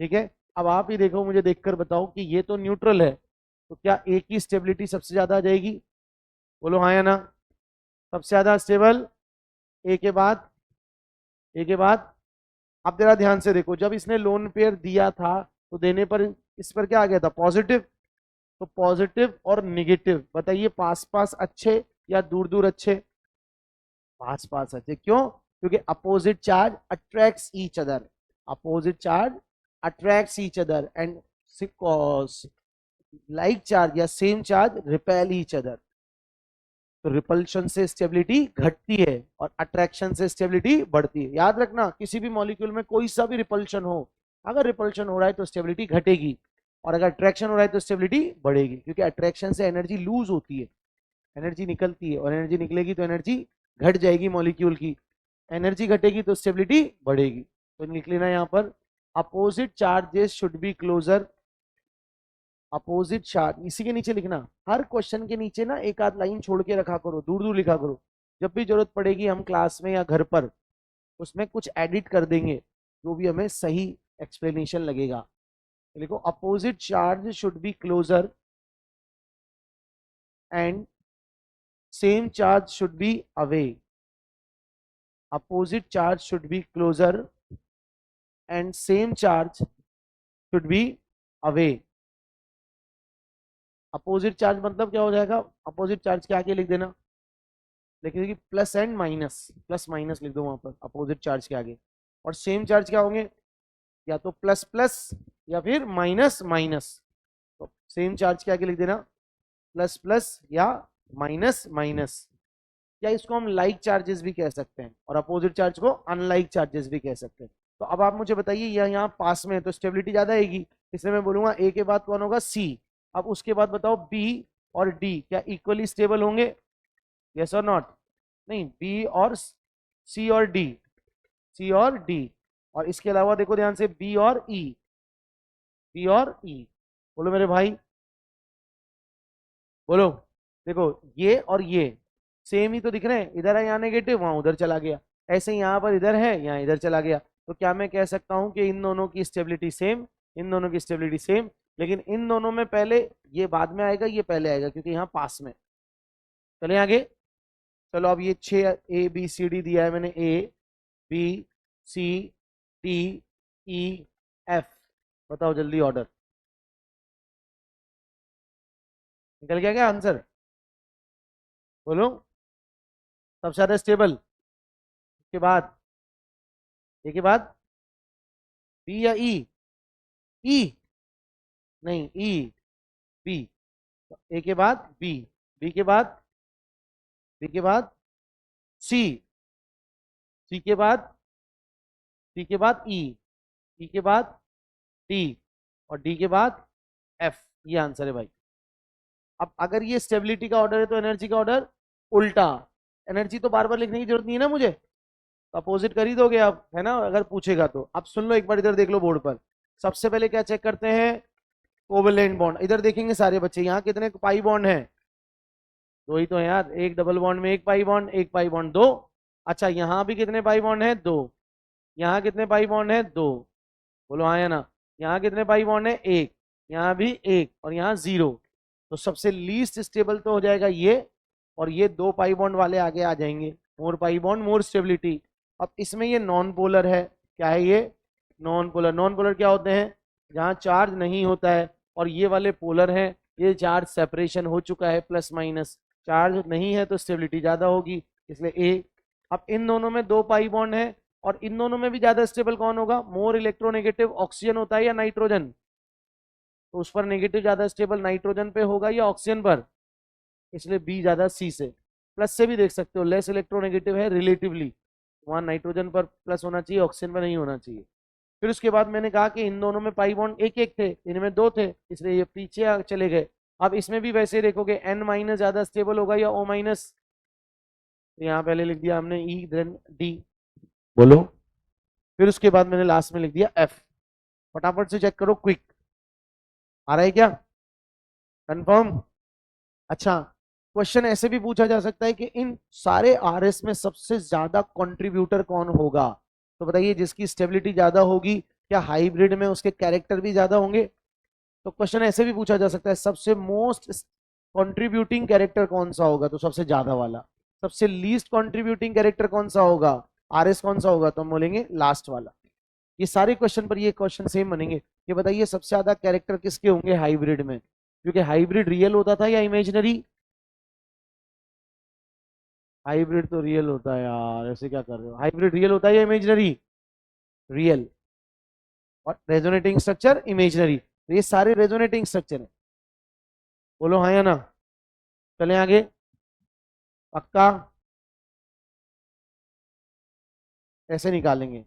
ठीक है। अब आप ही देखो, मुझे देखकर बताओ कि ये तो न्यूट्रल है, तो क्या ए की स्टेबिलिटी सबसे ज्यादा आ जाएगी? बोलो हाँ या ना। सबसे ज्यादा स्टेबल ए के बाद, ए के बाद। आप जरा ध्यान से देखो, जब इसने लोन पेयर दिया था तो देने पर इस पर क्या आ गया था? पॉजिटिव। तो पॉजिटिव और निगेटिव बताइए, पास पास अच्छे या दूर दूर अच्छे? पास पास अच्छे। क्यों? क्योंकि opposite charge attracts each other, opposite charge attracts each other, and like charge या same charge repel each other. तो रिपल्शन से स्टेबिलिटी घटती है और अट्रैक्शन से स्टेबिलिटी बढ़ती है। याद रखना, किसी भी मॉलिक्यूल में कोई सा भी रिपल्शन हो, अगर रिपल्शन हो रहा है तो स्टेबिलिटी घटेगी, और अगर अट्रैक्शन हो रहा है तो स्टेबिलिटी बढ़ेगी, क्योंकि अट्रैक्शन से एनर्जी लूज होती है, एनर्जी निकलती है, और एनर्जी निकलेगी तो एनर्जी घट जाएगी मॉलिक्यूल की, एनर्जी घटेगी तो स्टेबिलिटी बढ़ेगी। तो लिख लेना यहाँ पर, opposite charges should be closer. Opposite charge इसी के नीचे लिखना, हर क्वेश्चन के नीचे ना एक आध लाइन छोड़ के रखा करो, दूर दूर लिखा करो। जब भी जरूरत पड़ेगी हम क्लास में या घर पर उसमें कुछ एडिट कर देंगे, जो भी हमें सही एक्सप्लेनेशन लगेगा। लिखो, opposite charge should be closer and same charge should be away. Opposite charge should be closer and same charge should be away. Opposite charge मतलब क्या हो जाएगा, अपोजिट चार्ज के आगे लिख देना, लिख देगी plus and minus, plus minus लिख दो वहां पर अपोजिट चार्ज के आगे। और सेम चार्ज क्या होंगे, या तो प्लस प्लस या फिर माइनस माइनस। तो सेम चार्ज के आगे लिख देना प्लस प्लस या माइनस माइनस, या इसको हम लाइक चार्जेस भी कह सकते हैं और अपोजिट चार्ज को अनलाइक चार्जेस भी कह सकते हैं। तो अब आप मुझे बताइए, यह यहाँ पास में है तो स्टेबिलिटी ज्यादा आएगी, इसलिए मैं बोलूंगा ए के बाद कौन होगा, सी। अब उसके बाद बताओ बी और डी क्या इक्वली स्टेबल होंगे, यस और नॉट। नहीं, बी और सी और डी, सी और डी। और इसके अलावा देखो ध्यान से बी और ई, बी और ई। बोलो मेरे भाई, बोलो। देखो ये और ये सेम ही तो दिख रहे हैं, इधर है यहाँ नेगेटिव, वहां उधर चला गया। ऐसे ही यहाँ पर इधर है, यहाँ इधर चला गया। तो क्या मैं कह सकता हूँ कि इन दोनों की स्टेबिलिटी सेम, इन दोनों की स्टेबिलिटी सेम, लेकिन इन दोनों में पहले ये बाद में आएगा, ये पहले आएगा क्योंकि यहाँ पास में। चले आगे। चलो अब ये 6 ए बी सी डी दिया है मैंने, A B C D E F. बताओ जल्दी ऑर्डर, निकल गया क्या आंसर, बोलो। सबसे ज्यादा स्टेबल के बाद, ए के बाद बी या ई, ई नहीं ई, बी। ए के बाद बी, बी के बाद, बी के बाद सी, सी के बाद, सी के बाद ई, ई के बाद डी, और डी के बाद एफ। ये आंसर है भाई। अब अगर ये स्टेबिलिटी का ऑर्डर है तो एनर्जी का ऑर्डर उल्टा। एनर्जी तो बार बार लिखने की जरूरत नहीं है ना मुझे, तो अपोजिट कर ही दोगे आप, है ना, अगर पूछेगा तो। अब सुन लो एक बार, इधर देख लो बोर्ड पर। सबसे पहले क्या चेक करते हैं, कोवेलेंट बॉन्ड। इधर देखेंगे सारे बच्चे, यहाँ कितने पाई बॉन्ड है, दो ही तो है यार। एक डबल बॉन्ड में एक पाई बॉन्ड, एक पाई बॉन्ड दो। अच्छा यहाँ भी कितने पाई बॉन्ड है, दो। यहाँ कितने पाई बॉन्ड है, दो। बोलो हाँ या ना। यहाँ कितने पाई बॉन्ड है, एक। यहाँ भी एक, और यहाँ जीरो। तो सबसे लीस्ट स्टेबल तो हो जाएगा ये, और ये दो पाई बॉन्ड वाले आगे आ जाएंगे। मोर पाई बॉन्ड मोर स्टेबिलिटी। अब इसमें ये नॉन पोलर है, क्या है ये, नॉन पोलर। नॉन पोलर क्या होते हैं, जहाँ चार्ज नहीं होता है। और ये वाले पोलर हैं, ये चार्ज सेपरेशन हो चुका है, प्लस माइनस। चार्ज नहीं है तो स्टेबिलिटी ज्यादा होगी, इसलिए ए। अब इन दोनों में दो पाई बॉन्ड है, और इन दोनों में भी ज्यादा स्टेबल कौन होगा, मोर इलेक्ट्रोनेगेटिव ऑक्सीजन होता है या नाइट्रोजन। तो उस पर नेगेटिव ज्यादा स्टेबल नाइट्रोजन पे होगा या ऑक्सीजन पर, इसलिए बी ज्यादा सी से। प्लस से भी देख सकते हो, लेस इलेक्ट्रोनेगेटिव है रिलेटिवली, वहां नाइट्रोजन पर प्लस होना चाहिए, ऑक्सीजन पर नहीं होना चाहिए। फिर उसके बाद मैंने कहा कि इन दोनों में पाई बॉन्ड एक एक थे, इनमें दो थे, इसलिए ये पीछे चले गए। अब इसमें भी वैसे ही देखोगे, एन माइनस ज्यादा स्टेबल होगा या ओ माइनस। तो यहाँ पहले लिख दिया हमने ई देन डी, बोलो। फिर उसके बाद मैंने लास्ट में लिख दिया एफ। फटाफट से चेक करो, क्विक आ रहा है क्या, कंफर्म। अच्छा, क्वेश्चन ऐसे भी पूछा जा सकता है कि इन सारे आरएस में सबसे ज्यादा कंट्रीब्यूटर कौन होगा। तो बताइए, जिसकी स्टेबिलिटी ज्यादा होगी, क्या हाइब्रिड में उसके कैरेक्टर भी ज्यादा होंगे। तो क्वेश्चन ऐसे भी पूछा जा सकता है, सबसे मोस्ट कंट्रीब्यूटिंग कैरेक्टर कौन सा होगा, तो सबसे ज्यादा वाला। सबसे लीस्ट कंट्रीब्यूटिंग कैरेक्टर कौन सा होगा, आरएस कौन सा होगा, तो हम बोलेंगे लास्ट वाला। ये सारे क्वेश्चन पर ये क्वेश्चन सेम बनेंगे। ये बताइए सबसे ज्यादा कैरेक्टर किसके होंगे हाइब्रिड में, क्योंकि हाइब्रिड रियल होता था या इमेजिनरी। हाइब्रिड तो रियल होता है यार, ऐसे क्या कर रहे हो, हाइब्रिड रियल होता है या इमेजिनरी, रियल। और रेजोनेटिंग स्ट्रक्चर इमेजिनरी, तो ये सारे रेजोनेटिंग स्ट्रक्चर है। बोलो हाँ या ना। चलें आगे, पक्का, ऐसे निकालेंगे।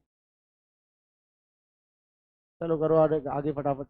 चलो करो आगे आगे फटाफट।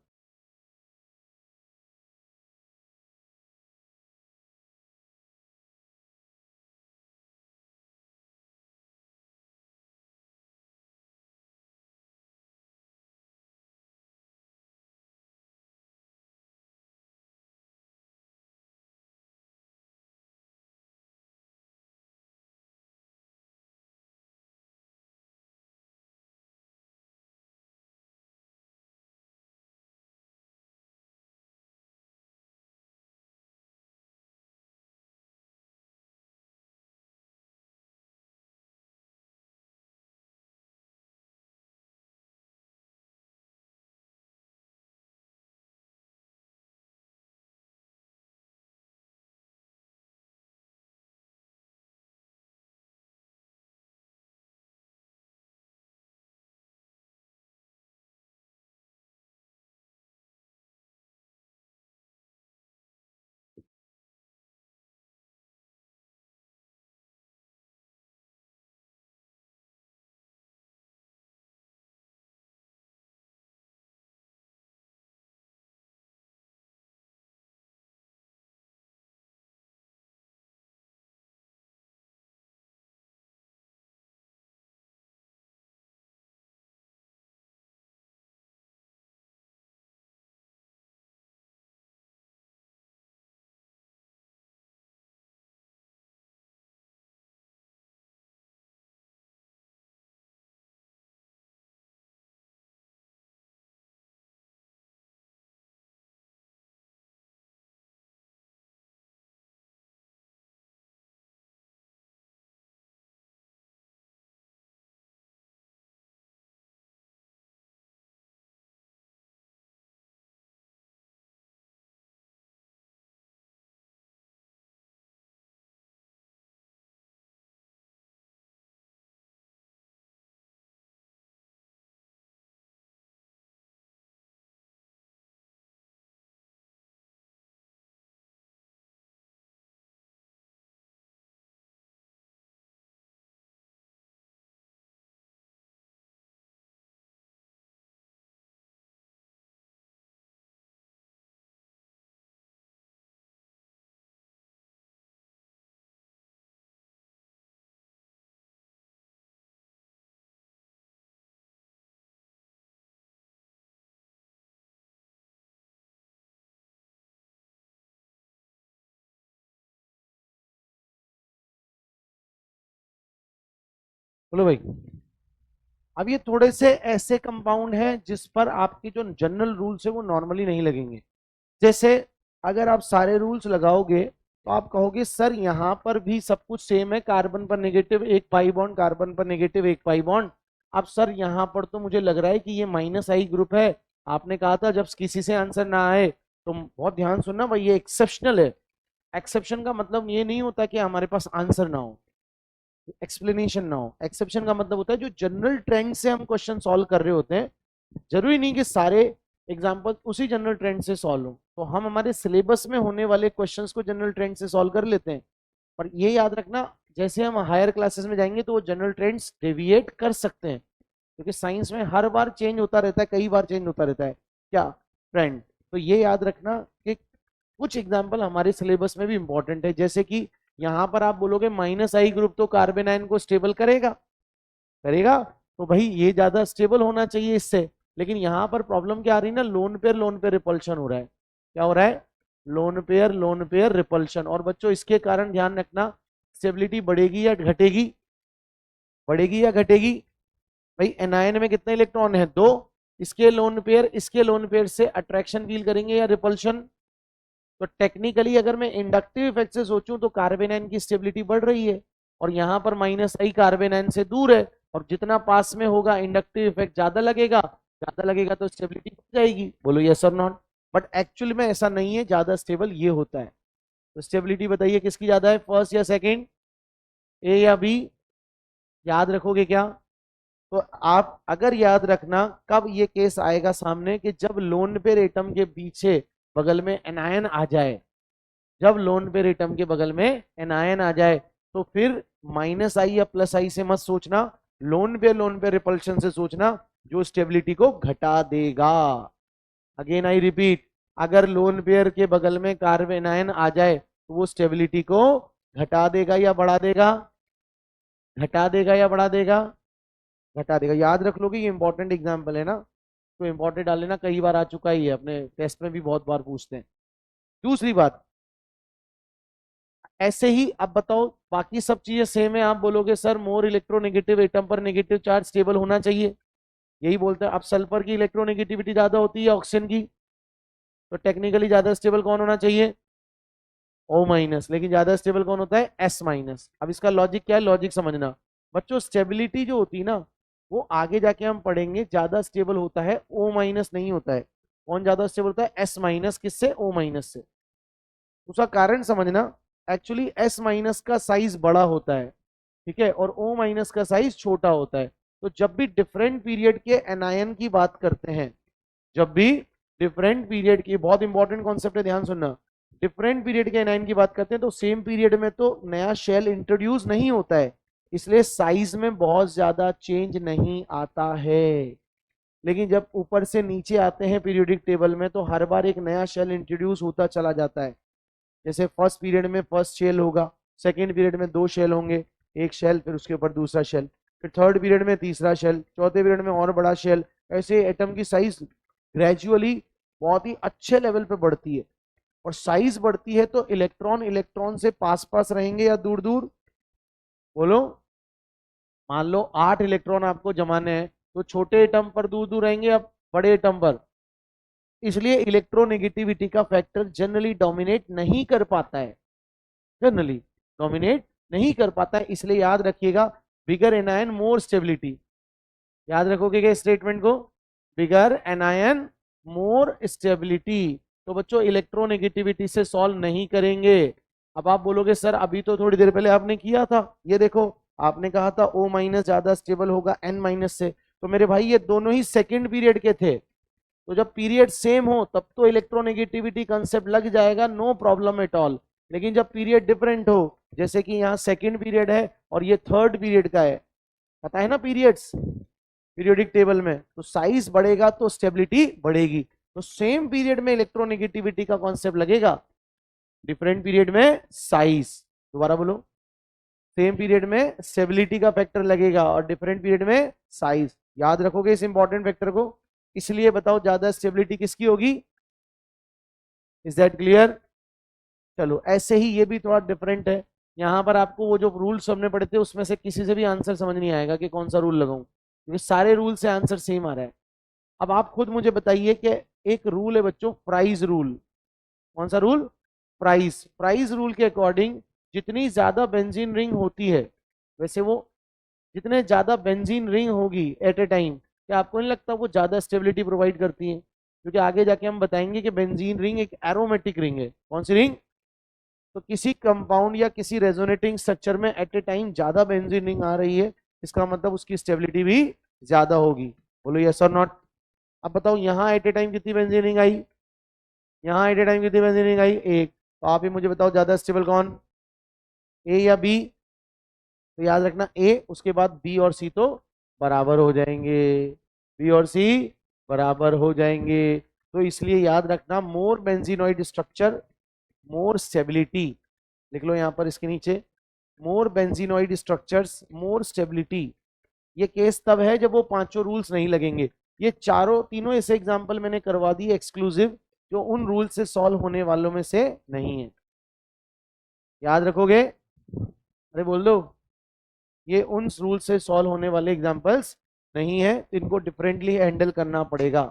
बोलो भाई। अब ये थोड़े से ऐसे कंपाउंड हैं जिस पर आपके जो जनरल रूल्स है वो नॉर्मली नहीं लगेंगे। जैसे अगर आप सारे रूल्स लगाओगे तो आप कहोगे सर यहाँ पर भी सब कुछ सेम है, कार्बन पर नेगेटिव एक पाई बॉन्ड, कार्बन पर नेगेटिव एक पाई बॉन्ड। अब सर यहाँ पर तो मुझे लग रहा है कि ये माइनस आई ग्रुप है। आपने कहा था जब किसी से आंसर ना आए तो बहुत ध्यान सुनना भाई, ये एक्सेप्शनल है। एक्सेप्शन का मतलब ये नहीं होता कि हमारे पास आंसर ना हो, एक्सप्लेनेशन ना हो। एक्सेप्शन का मतलब होता है जो जनरल ट्रेंड से हम क्वेश्चन सॉल्व कर रहे होते हैं, जरूरी नहीं कि सारे एग्जाम्पल उसी जनरल ट्रेंड से सॉल्व हो। तो हम हमारे सिलेबस में होने वाले क्वेश्चंस को जनरल ट्रेंड से सॉल्व कर लेते हैं। पर ये याद रखना, जैसे हम हायर क्लासेस में जाएंगे तो वो जनरल ट्रेंड्स डेविएट कर सकते हैं, क्योंकि साइंस में हर बार चेंज होता रहता है, कई बार चेंज होता रहता है क्या ट्रेंड। तो ये याद रखना कि कुछ एग्जाम्पल हमारे सिलेबस में भी इंपॉर्टेंट है। जैसे कि यहाँ पर आप बोलोगे माइनस आई ग्रुप तो कार्बन आयन को स्टेबल करेगा, करेगा। तो भाई ये ज्यादा स्टेबल होना चाहिए इससे, लेकिन यहाँ पर प्रॉब्लम क्या आ रही है ना, लोन पेयर रिपल्शन हो रहा है। क्या हो रहा है? Lone pair repulsion. और बच्चों इसके कारण ध्यान रखना, स्टेबिलिटी बढ़ेगी या घटेगी? बढ़ेगी या घटेगी? भाई एनायन में कितने इलेक्ट्रॉन है? दो। इसके लोन पेयर से अट्रैक्शन फील करेंगे या रिपल्शन? तो टेक्निकली अगर मैं इंडक्टिव इफेक्ट से सोचूं तो कार्बन आयन की स्टेबिलिटी बढ़ रही है, और यहाँ पर माइनस आई कार्बन आयन से दूर है, और जितना पास में होगा इंडक्टिव इफेक्ट ज्यादा लगेगा, ज्यादा लगेगा तो स्टेबिलिटी बढ़ जाएगी। बोलो यस और नॉट? बट एक्चुअली में ऐसा नहीं है, ज्यादा स्टेबल ये होता है। तो स्टेबिलिटी बताइए किसकी ज्यादा है, फर्स्ट या सेकेंड, ए या बी? याद रखोगे क्या? तो आप अगर याद रखना कब ये केस आएगा सामने, कि जब लोन पेयर एटम के पीछे बगल में एनायन आ जाए, जब लोन पेयर एटम के बगल में एनायन आ जाए तो फिर माइनस आई या प्लस आई से मत सोचना, लोन पेयर रिपल्शन से सोचना, जो स्टेबिलिटी को घटा देगा। अगेन आई रिपीट, अगर लोन पेयर के बगल में कार्बन आयन आ जाए तो वो स्टेबिलिटी को घटा देगा या बढ़ा देगा? घटा देगा या बढ़ा देगा? घटा देगा। याद रख लोगे, ये इंपॉर्टेंट एग्जाम्पल है ना, तो इंपॉर्टेंट डाल लेना, कई बार आ चुका ही है, अपने टेस्ट में भी बहुत बार पूछते हैं। दूसरी बात, ऐसे ही अब बताओ बाकी सब चीजें सेम है, आप बोलोगे सर मोर इलेक्ट्रोनेगेटिव एटम पर नेगेटिव चार्ज स्टेबल होना चाहिए, यही बोलते हैं। अब सल्फर की इलेक्ट्रोनेगेटिविटी ज्यादा होती है ऑक्सीजन की, तो टेक्निकली ज्यादा स्टेबल कौन होना चाहिए? O minus. लेकिन ज्यादा स्टेबल कौन होता है? S minus. अब इसका लॉजिक क्या है, लॉजिक समझना बच्चों। स्टेबिलिटी जो होती है ना, वो आगे जाके हम पढ़ेंगे, ज्यादा स्टेबल होता है O माइनस नहीं होता है। कौन ज्यादा स्टेबल होता है? S minus. किससे? O माइनस से। उसका कारण समझना, एक्चुअली S माइनस का साइज बड़ा होता है, ठीक है, और O माइनस का साइज छोटा होता है। तो जब भी डिफरेंट पीरियड के एनायन की बात करते हैं, जब भी डिफरेंट पीरियड की, बहुत इंपॉर्टेंट कॉन्सेप्ट है, ध्यान सुनना, डिफरेंट पीरियड के एनायन की बात करते हैं तो सेम पीरियड में तो नया शेल इंट्रोड्यूस नहीं होता है, इसलिए साइज में बहुत ज्यादा चेंज नहीं आता है। लेकिन जब ऊपर से नीचे आते हैं पीरियोडिक टेबल में तो हर बार एक नया शेल इंट्रोड्यूस होता चला जाता है। जैसे फर्स्ट पीरियड में फर्स्ट शेल होगा, सेकेंड पीरियड में दो शेल होंगे, एक शेल, फिर उसके ऊपर दूसरा शेल, फिर थर्ड पीरियड में तीसरा शेल, चौथे पीरियड में और बड़ा शेल। ऐसे एटम की साइज ग्रेजुअली बहुत ही अच्छे लेवल पे बढ़ती है। और साइज बढ़ती है तो इलेक्ट्रॉन इलेक्ट्रॉन से पास पास रहेंगे या दूर दूर? बोलो। मान लो 8 इलेक्ट्रॉन आपको जमाने हैं, तो छोटे एटम पर दूर दूर रहेंगे या बड़े एटम पर? इसलिए इलेक्ट्रोनेगेटिविटी का फैक्टर जनरली डोमिनेट नहीं कर पाता है, जनरली डोमिनेट नहीं कर पाता है। इसलिए याद रखिएगा, बिगर एनायन मोर स्टेबिलिटी। याद रखोगे क्या स्टेटमेंट को? बिगर एनायन मोर स्टेबिलिटी। तो बच्चों इलेक्ट्रोनेगेटिविटी से सॉल्व नहीं करेंगे। अब आप बोलोगे सर अभी तो थोड़ी देर पहले आपने किया था, ये देखो आपने कहा था O माइनस ज्यादा स्टेबल होगा N माइनस से। तो मेरे भाई ये दोनों ही सेकेंड पीरियड के थे, तो जब पीरियड सेम हो तब तो इलेक्ट्रोनेगेटिविटी कंसेप्ट लग जाएगा, नो प्रॉब्लम एट ऑल। लेकिन जब पीरियड डिफरेंट हो, जैसे कि यहाँ सेकेंड पीरियड है और ये थर्ड पीरियड का है, पता है ना पीरियड्स पीरियोडिक टेबल में, तो साइज बढ़ेगा तो स्टेबिलिटी बढ़ेगी। तो सेम पीरियड में इलेक्ट्रोनेगेटिविटी का कॉन्सेप्ट लगेगा, डिफरेंट पीरियड में साइज। दोबारा बोलो, सेम पीरियड में स्टेबिलिटी का फैक्टर लगेगा और डिफरेंट पीरियड में साइज। याद रखोगे इस इंपॉर्टेंट फैक्टर को। इसलिए बताओ ज्यादा स्टेबिलिटी किसकी होगी? Is that clear? चलो ऐसे ही ये भी थोड़ा डिफरेंट है, यहाँ पर आपको वो जो रूल्स हमने पढ़े थे उसमें से किसी से भी आंसर समझ नहीं आएगा कि कौन सा रूल लगाऊं, क्योंकि सारे रूल से आंसर सेम आ रहा है। अब आप खुद मुझे बताइए कि एक रूल है बच्चों, प्राइस रूल। कौन सा रूल? प्राइस रूल के अकॉर्डिंग जितनी ज्यादा बेंजीन रिंग होती है, वैसे वो जितने ज्यादा बेंजीन रिंग होगी एट ए टाइम, क्या आपको नहीं लगता वो ज्यादा स्टेबिलिटी प्रोवाइड करती है? क्योंकि आगे जाके हम बताएंगे कि बेंजीन रिंग एक एरोमेटिक रिंग है। कौन सी रिंग? तो किसी कंपाउंड या किसी रेजोनेटिंग स्ट्रक्चर में एट ए टाइम ज्यादा बेंजीन रिंग आ रही है, इसका मतलब उसकी स्टेबिलिटी भी ज्यादा होगी। बोलो यस और नॉट। अब बताओ यहाँ एट ए टाइम कितनी बेंजीन रिंग आई, यहाँ एट ए टाइम कितनी बेंजीन रिंग आई? एक। तो आप ही मुझे बताओ ज्यादा स्टेबल कौन, ए या बी? तो याद रखना ए, उसके बाद बी और सी तो बराबर हो जाएंगे, बी और सी बराबर हो जाएंगे। तो इसलिए याद रखना मोर बेंजीनॉइड स्ट्रक्चर मोर स्टेबिलिटी। लिख लो यहाँ पर इसके नीचे, मोर बेंजीनॉइड स्ट्रक्चर्स मोर स्टेबिलिटी। ये केस तब है जब वो पांचों रूल्स नहीं लगेंगे। ये चारों तीनों ऐसे एग्जांपल मैंने करवा दिए एक्सक्लूसिव, जो उन रूल से सॉल्व होने वालों में से नहीं है। याद रखोगे? अरे बोल दो, ये उन रूल से सॉल्व होने वाले एग्जांपल्स नहीं है, तो इनको डिफरेंटली हैंडल करना पड़ेगा।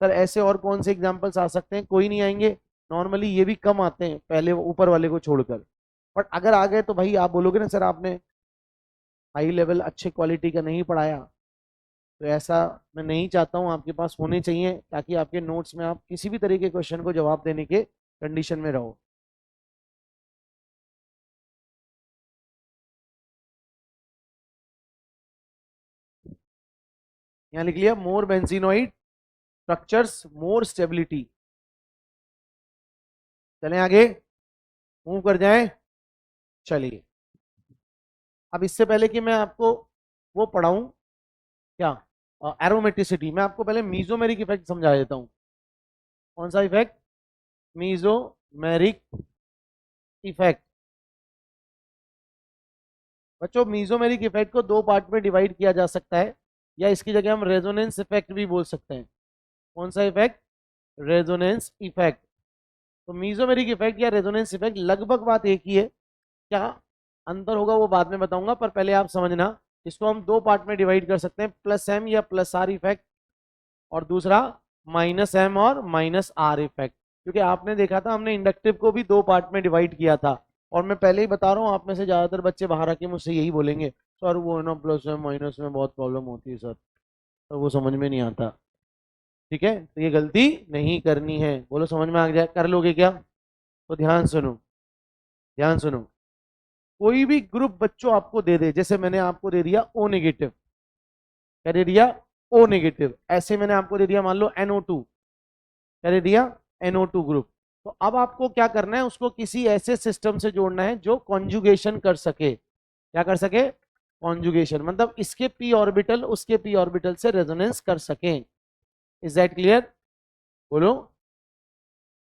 सर ऐसे और कौन से एग्जांपल्स आ सकते हैं? कोई नहीं आएंगे, नॉर्मली ये भी कम आते हैं पहले ऊपर वाले को छोड़कर। बट अगर आ गए तो भाई आप बोलोगे ना सर आपने हाई लेवल अच्छे क्वालिटी का नहीं पढ़ाया। तो ऐसा मैं नहीं चाहता हूँ, आपके पास होने चाहिए ताकि आपके नोट्स में आप किसी भी तरह के क्वेश्चन को जवाब देने के कंडीशन में रहो। यहाँ लिख लिया मोर बेंजीनोइड स्ट्रक्चर्स मोर स्टेबिलिटी। चलें आगे, मूव कर जाएं। चलिए, अब इससे पहले कि मैं आपको वो पढ़ाऊं, क्या एरोमेटिसिटी, मैं आपको पहले मीजोमेरिक इफेक्ट समझा देता हूं। कौन सा इफेक्ट? Mesomeric effect. बच्चों मीजोमेरिक इफेक्ट को दो पार्ट में डिवाइड किया जा सकता है, या इसकी जगह हम रेजोनेंस इफेक्ट भी बोल सकते हैं। कौन सा इफेक्ट? Resonance effect. तो मीजोमेरिक इफेक्ट या रेजोनेंस इफेक्ट लगभग बात एक ही है, क्या अंतर होगा वो बाद में बताऊंगा, पर पहले आप समझना इसको हम दो पार्ट में डिवाइड कर सकते हैं, प्लस एम या प्लस आर इफेक्ट, और दूसरा माइनस एम और माइनस आर इफेक्ट। क्योंकि आपने देखा था हमने इंडक्टिव को भी दो पार्ट में डिवाइड किया था, और मैं पहले ही बता रहा हूँ आप में से ज्यादातर बच्चे बाहर आके मुझसे यही बोलेंगे, सर वो है ना प्लस एम माइनस में बहुत प्रॉब्लम होती है सर, तो वो समझ में नहीं आता। ठीक है, तो ये गलती नहीं करनी है। बोलो समझ में आ जाए, कर लोगे क्या? तो ध्यान सुनो, ध्यान सुनो। कोई भी ग्रुप बच्चों आपको दे दे, जैसे मैंने आपको दे दिया ओ नेगेटिव, क्या दे दिया? O negative. ऐसे मैंने आपको दे दिया मान लो NO2, क्या दे दिया? NO2 group. तो अब आपको क्या करना है, उसको किसी ऐसे सिस्टम से जोड़ना है जो कॉन्जुगेशन कर सके। क्या कर सके? कॉन्जुगेशन, मतलब इसके p ऑर्बिटल उसके p ऑर्बिटल से रेजोनेंस कर सके। Is that clear? बोलो।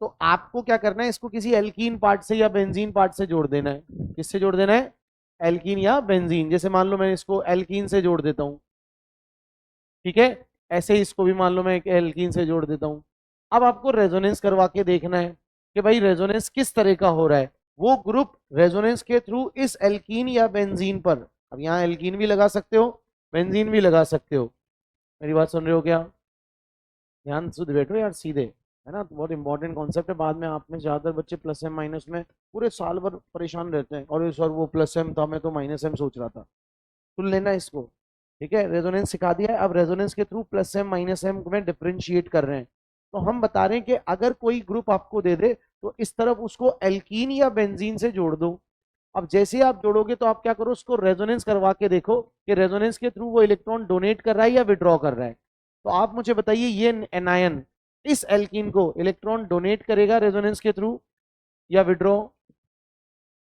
तो आपको क्या करना है, इसको किसी एल्कीन पार्ट से या बेंजीन पार्ट से जोड़ देना है। किससे जोड़ देना है? एल्कीन या बेंजीन। जैसे मान लो मैं इसको एल्कीन से जोड़ देता हूं, ठीक है, ऐसे ही इसको भी मान लो मैं एक एल्कीन से जोड़ देता हूं। अब आपको रेजोनेंस करवा के देखना है कि भाई रेजोनेंस किस तरह का हो रहा है। वो ग्रुप रेजोनेंस के थ्रू इस एल्कीन या बेंजीन पर, अब यहाँ एल्कीन भी लगा सकते हो बेंजीन भी लगा सकते हो, मेरी बात सुन रहे हो क्या? ध्यान से बैठो यार सीधे, है ना, तो बहुत इंपॉर्टेंट कॉन्सेप्ट है। बाद में आप में ज्यादातर बच्चे प्लस एम माइनस में पूरे साल भर परेशान रहते हैं, और सर वो प्लस एम था मैं तो माइनस एम सोच रहा था। सुन लेना इसको, ठीक है। रेजोनेंस सिखा दिया है, अब रेजोनेंस के through plus M minus M में डिफ्रेंशिएट कर रहे हैं। तो हम बता रहे हैं कि अगर कोई ग्रुप आपको दे दे तो इस तरफ उसको एल्कीन या बेंजीन से जोड़ दो। अब जैसे ही आप जोड़ोगे तो आप क्या करो, उसको रेजोनेंस करवा के देखो कि रेजोनेंस के थ्रू वो इलेक्ट्रॉन डोनेट कर रहा है या विड्रॉ कर रहा है। तो आप मुझे बताइए ये एनायन इस एल्कीन को इलेक्ट्रॉन डोनेट करेगा रेजोनेंस के थ्रू या विड्रॉ?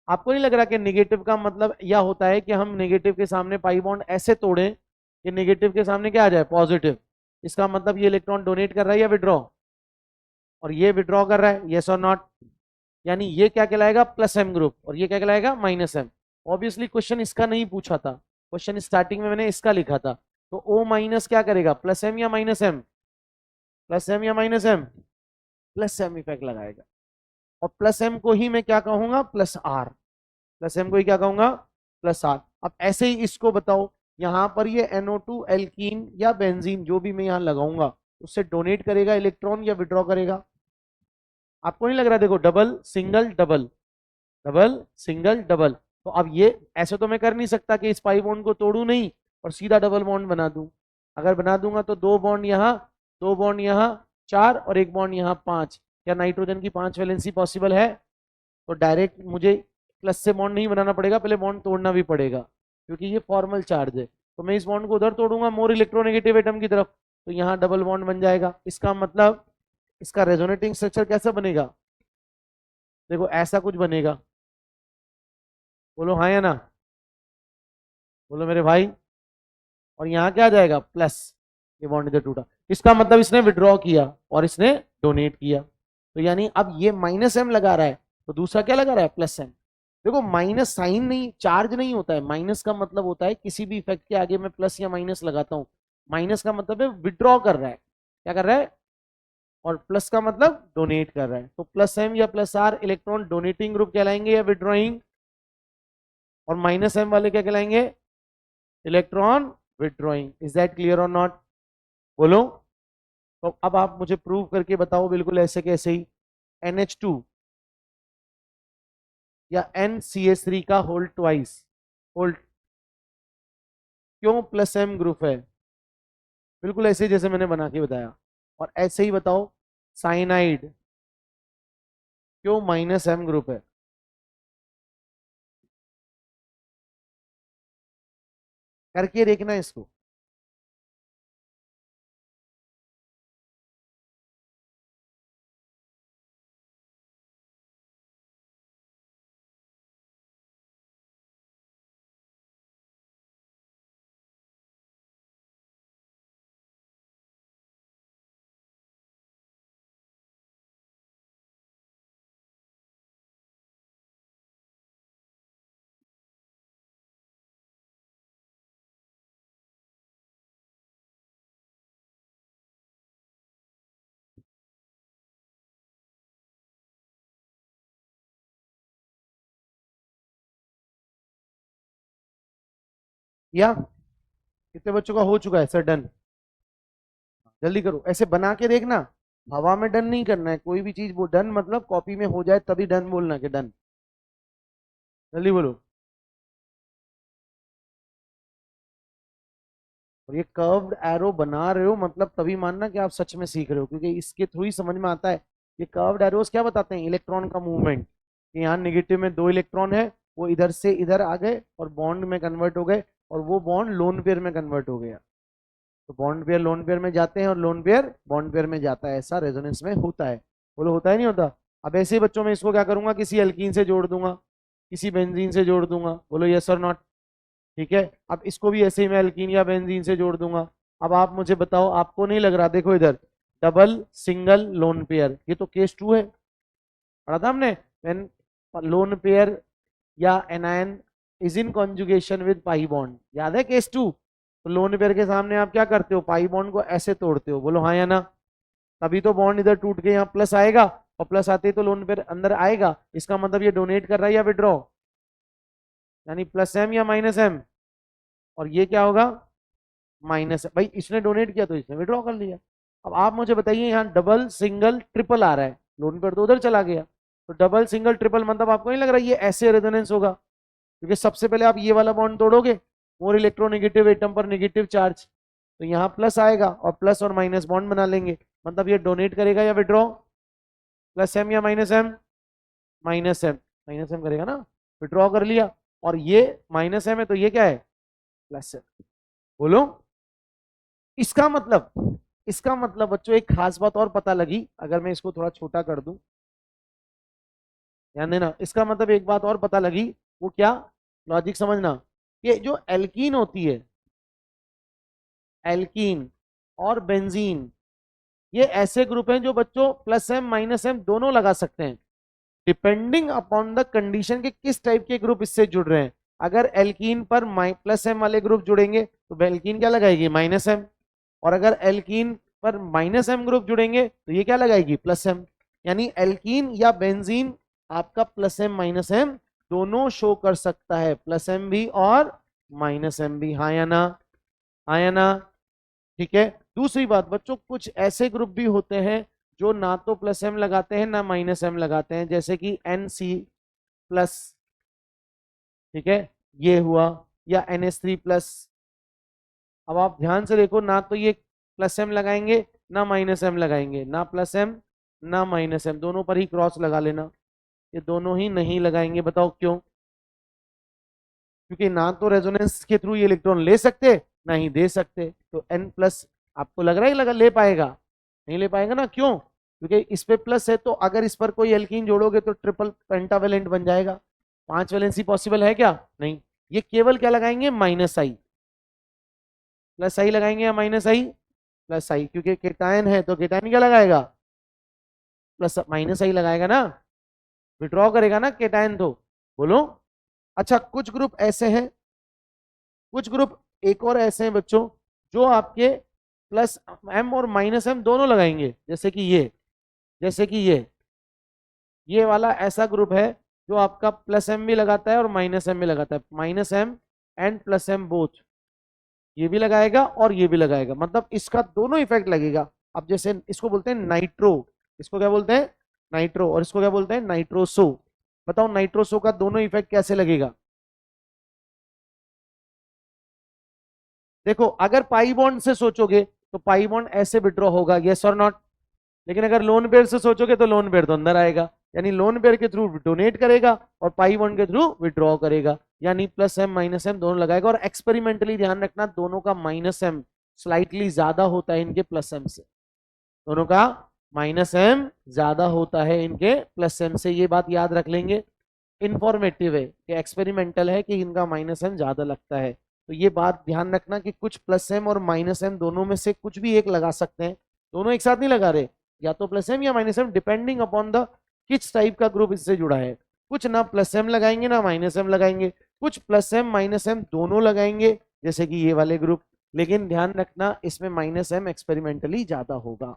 आपको नहीं लग रहा कि नेगेटिव का मतलब यह होता है कि हम नेगेटिव के सामने पाई बॉन्ड ऐसे तोड़ें कि नेगेटिव के सामने क्या आ जाए? पॉजिटिव। इसका मतलब ये इलेक्ट्रॉन डोनेट कर रहा है या विड्रॉ? और ये विड्रॉ कर रहा है, यस और नॉट? यानी ये क्या कहलाएगा? प्लस एम ग्रुप, और ये क्या कहलाएगा? Minus M. ऑब्वियसली क्वेश्चन इसका नहीं पूछा था, क्वेश्चन स्टार्टिंग में मैंने इसका लिखा था। तो ओ माइनस क्या करेगा? प्लस एम या माइनस एम? प्लस एम या minus M? Plus M effect लगाएगा। और प्लस एम को ही मैं क्या कहूंगा, प्लस आर, प्लस एम को ही क्या कहूंगा, प्लस आर। अब ऐसे ही इसको बताओ, यहां पर ये NO2 एल्कीन या बेंजीन जो भी मैं यहां लगाऊंगा उससे डोनेट करेगा इलेक्ट्रॉन या विड्रॉ करेगा? आपको नहीं लग रहा? देखो, double single double, double single double. तो अब ये ऐसे तो मैं कर नहीं सकता कि इस पाई बॉन्ड को तोड़ू नहीं और सीधा डबल बॉन्ड बना दूं। अगर बना दूंगा तो दो बॉन्ड यहाँ, दो बॉन्ड यहाँ, चार, और एक बॉन्ड यहाँ, पांच। क्या नाइट्रोजन की 5 वैलेंसी पॉसिबल है? तो डायरेक्ट मुझे प्लस से बॉन्ड नहीं बनाना पड़ेगा, पहले बॉन्ड तोड़ना भी पड़ेगा क्योंकि ये फॉर्मल चार्ज है। तो मैं इस बॉन्ड को उधर तोड़ूंगा मोर इलेक्ट्रोनेगेटिव एटम की तरफ, तो यहाँ डबल बॉन्ड बन जाएगा। इसका मतलब इसका रेजोनेटिंग स्ट्रक्चर कैसा बनेगा? देखो ऐसा कुछ बनेगा। बोलो हाँ या ना, बोलो मेरे भाई। और यहाँ क्या आ जाएगा? प्लस, ये बॉन्ड इधर टूटा। इसका मतलब इसने विड्रॉ किया और इसने डोनेट किया। तो यानी अब ये माइनस एम लगा रहा है तो दूसरा क्या लगा रहा है? Plus M. देखो माइनस साइन नहीं, चार्ज नहीं होता है। माइनस का मतलब होता है किसी भी इफेक्ट के आगे मैं प्लस या माइनस लगाता हूँ। माइनस का मतलब है विड्रॉ कर रहा है, क्या कर रहा है, और प्लस का मतलब डोनेट कर रहा है। तो प्लस एम या plus R electron donating group कहलाएंगे या विड्रॉइंग, और माइनस एम वाले क्या कहलाएंगे? Electron withdrawing. Is that clear और नॉट? बोलो। तो अब आप मुझे प्रूव करके बताओ, बिल्कुल ऐसे कैसे ही NH2 या NCH3 का होल्ड ट्वाइस, होल्ड क्यों प्लस एम ग्रुप है? बिल्कुल ऐसे जैसे मैंने बना के बताया। और ऐसे ही बताओ साइनाइड क्यों माइनस एम ग्रुप है? करके देखना इसको। या कितने बच्चों का हो चुका है सर? डन। जल्दी करो, ऐसे बना के देखना। हवा में डन नहीं करना है कोई भी चीज। वो डन मतलब कॉपी में हो जाए तभी डन बोलना कि डन। जल्दी बोलो। और ये कर्व्ड एरो बना रहे हो मतलब तभी मानना कि आप सच में सीख रहे हो, क्योंकि इसके थ्रू ही समझ में आता है। ये कर्व्ड एरोस क्या बताते हैं? इलेक्ट्रॉन का मूवमेंट। यहाँ नेगेटिव में दो इलेक्ट्रॉन है, वो इधर से इधर आ गए और बॉन्ड में कन्वर्ट हो गए, और वो बॉन्ड लोन पेयर में कन्वर्ट हो गया। तो बॉन्ड पेयर लोन पेयर में जाते हैं और लोन पेयर बॉन्ड पेयर में जाता है। ऐसा रेजोनेंस में होता है। बोलो होता है नहीं होता? अब ऐसे ही बच्चों में इसको क्या करूंगा? किसी एल्कीन से जोड़ दूंगा, किसी बेंजीन से जोड़ दूंगा। बोलो यस और नॉट? ठीक है। अब इसको भी ऐसे ही मैं एल्कीन या बेंजीन से जोड़ दूंगा। अब आप मुझे बताओ, आपको नहीं लग रहा? देखो इधर डबल सिंगल लोन पेयर, ये तो केस 2 है, पढ़ा था हमने। व्हेन लोन पेयर या anion is in conjugation with pi bond, याद है केस 2? तो लोन पेयर के सामने आप क्या करते हो? पाई बॉन्ड को ऐसे तोड़ते हो। बोलो हाँ या ना? तभी तो बॉन्ड इधर टूट के यहाँ प्लस आएगा, और प्लस आते ही तो लोन पेयर अंदर आएगा। इसका मतलब ये डोनेट कर रहा है या विड्रॉ? यानी प्लस एम या माइनस एम? और ये क्या होगा? माइनस। भाई इसने डोनेट किया तो इसने विड्रॉ कर लिया। अब आप मुझे बताइए, यहाँ डबल सिंगल ट्रिपल आ रहा है, लोन पेयर तो उधर चला गया। तो डबल सिंगल ट्रिपल मतलब आपको नहीं लग रहा ये ऐसे रेजोनेंस होगा? क्योंकि सबसे पहले आप ये वाला बॉन्ड तोड़ोगे, मोर इलेक्ट्रोनेगेटिव एटम पर नेगेटिव चार्ज, तो यहाँ प्लस आएगा और प्लस और माइनस बॉन्ड बना लेंगे। मतलब ये डोनेट करेगा या विड्रॉ? प्लस एम या minus M? Minus M. Minus M करेगा ना, विड्रॉ कर लिया। और ये माइनस एम है तो ये क्या है? Plus M. बोलो। इसका मतलब, इसका मतलब बच्चों एक खास बात और पता लगी, अगर मैं इसको थोड़ा छोटा कर दूं, ध्यान देना। इसका मतलब एक बात और पता लगी, वो क्या? लॉजिक समझना। ये जो एल्कीन होती है, एल्कीन और बेंजीन, ये ऐसे ग्रुप हैं जो बच्चों प्लस एम माइनस एम दोनों लगा सकते हैं, डिपेंडिंग अपॉन द कंडीशन के किस टाइप के ग्रुप इससे जुड़ रहे हैं। अगर एल्कीन पर प्लस एम वाले ग्रुप जुड़ेंगे तो एल्कीन क्या लगाएगी? Minus M. और अगर एल्कीन पर माइनस एम ग्रुप जुड़ेंगे तो ये क्या लगाएगी? Plus M. यानी एल्कीन या बेंजीन आपका प्लस एम माइनस एम दोनों शो कर सकता है, प्लस एम भी और माइनस एम भी। हाँ या ना? हाँ या ना? ठीक है। दूसरी बात बच्चों, कुछ ऐसे ग्रुप भी होते हैं जो ना तो प्लस एम लगाते हैं ना माइनस एम लगाते हैं, जैसे कि NC+, ठीक है, ये हुआ, या NH3+। अब आप ध्यान से देखो, ना तो ये प्लस एम लगाएंगे ना माइनस एम लगाएंगे, ना प्लस एम ना माइनस एम, दोनों पर ही क्रॉस लगा लेना। ये दोनों ही नहीं लगाएंगे, बताओ क्यों? क्योंकि ना तो रेजोनेंस के थ्रू ये इलेक्ट्रॉन ले सकते ना ही दे सकते। तो N+ आपको लग रहा है लगा ले पाएगा? नहीं ले पाएगा ना, क्यों? क्योंकि इस पे प्लस है, तो अगर इस पर कोई एल्कीन जोड़ोगे तो ट्रिपल पेंटावेलेंट बन जाएगा। 5 वैलेंसी पॉसिबल है क्या? नहीं। ये केवल क्या लगाएंगे? -I। प्लस आई लगाएंगे या -I? प्लस आई, क्योंकि केटायन है तो केटायन क्या लगाएगा? प्लस -I लगाएगा ना, विड्रॉ करेगा ना केटायन तो। बोलो। अच्छा, कुछ ग्रुप ऐसे हैं, कुछ ग्रुप एक और ऐसे हैं बच्चों, जो आपके प्लस एम और माइनस एम दोनों लगाएंगे, जैसे कि ये, जैसे कि ये वाला ऐसा ग्रुप है जो आपका प्लस एम भी लगाता है और माइनस एम भी लगाता है, -M and plus M both. ये भी लगाएगा और ये भी लगाएगा, मतलब इसका दोनों इफेक्ट लगेगा। अब जैसे इसको बोलते हैं नाइट्रो, इसको क्या बोलते हैं? नाइट्रो। और इसको क्या बोलते हैं? नाइट्रोसो। बताओ नाइट्रोसो का दोनों इफेक्ट कैसे लगेगा? देखो, अगर पाई बॉन्ड से सोचोगे तो पाई बॉन्ड ऐसे विड्रॉ होगा, यस और नॉट? लेकिन अगर लोन पेयर से सोचोगे तो लोन पेयर तो अंदर आएगा, यानी लोन पेयर के थ्रू डोनेट करेगा और पाई बॉन्ड के थ्रू विड्रॉ करेगा, यानी प्लस एम माइनस एम दोनों लगाएगा। और एक्सपेरिमेंटली ध्यान रखना, दोनों का माइनस एम स्लाइटली ज्यादा होता है इनके प्लस एम से, दोनों का माइनस एम ज्यादा होता है इनके प्लस एम से। ये बात याद रख लेंगे, इंफॉर्मेटिव है कि एक्सपेरिमेंटल है कि इनका माइनस एम ज्यादा लगता है। तो ये बात ध्यान रखना कि कुछ प्लस एम और माइनस एम दोनों में से कुछ भी एक लगा सकते हैं, दोनों एक साथ नहीं लगा रहे, या तो प्लस एम या minus M, depending upon the किस टाइप का ग्रुप इससे जुड़ा है। कुछ ना प्लस एम लगाएंगे ना माइनस एम लगाएंगे, कुछ प्लस एम माइनस एम दोनों लगाएंगे, जैसे कि ये वाले ग्रुप। लेकिन ध्यान रखना, इसमें माइनस एम एक्सपेरिमेंटली ज्यादा होगा।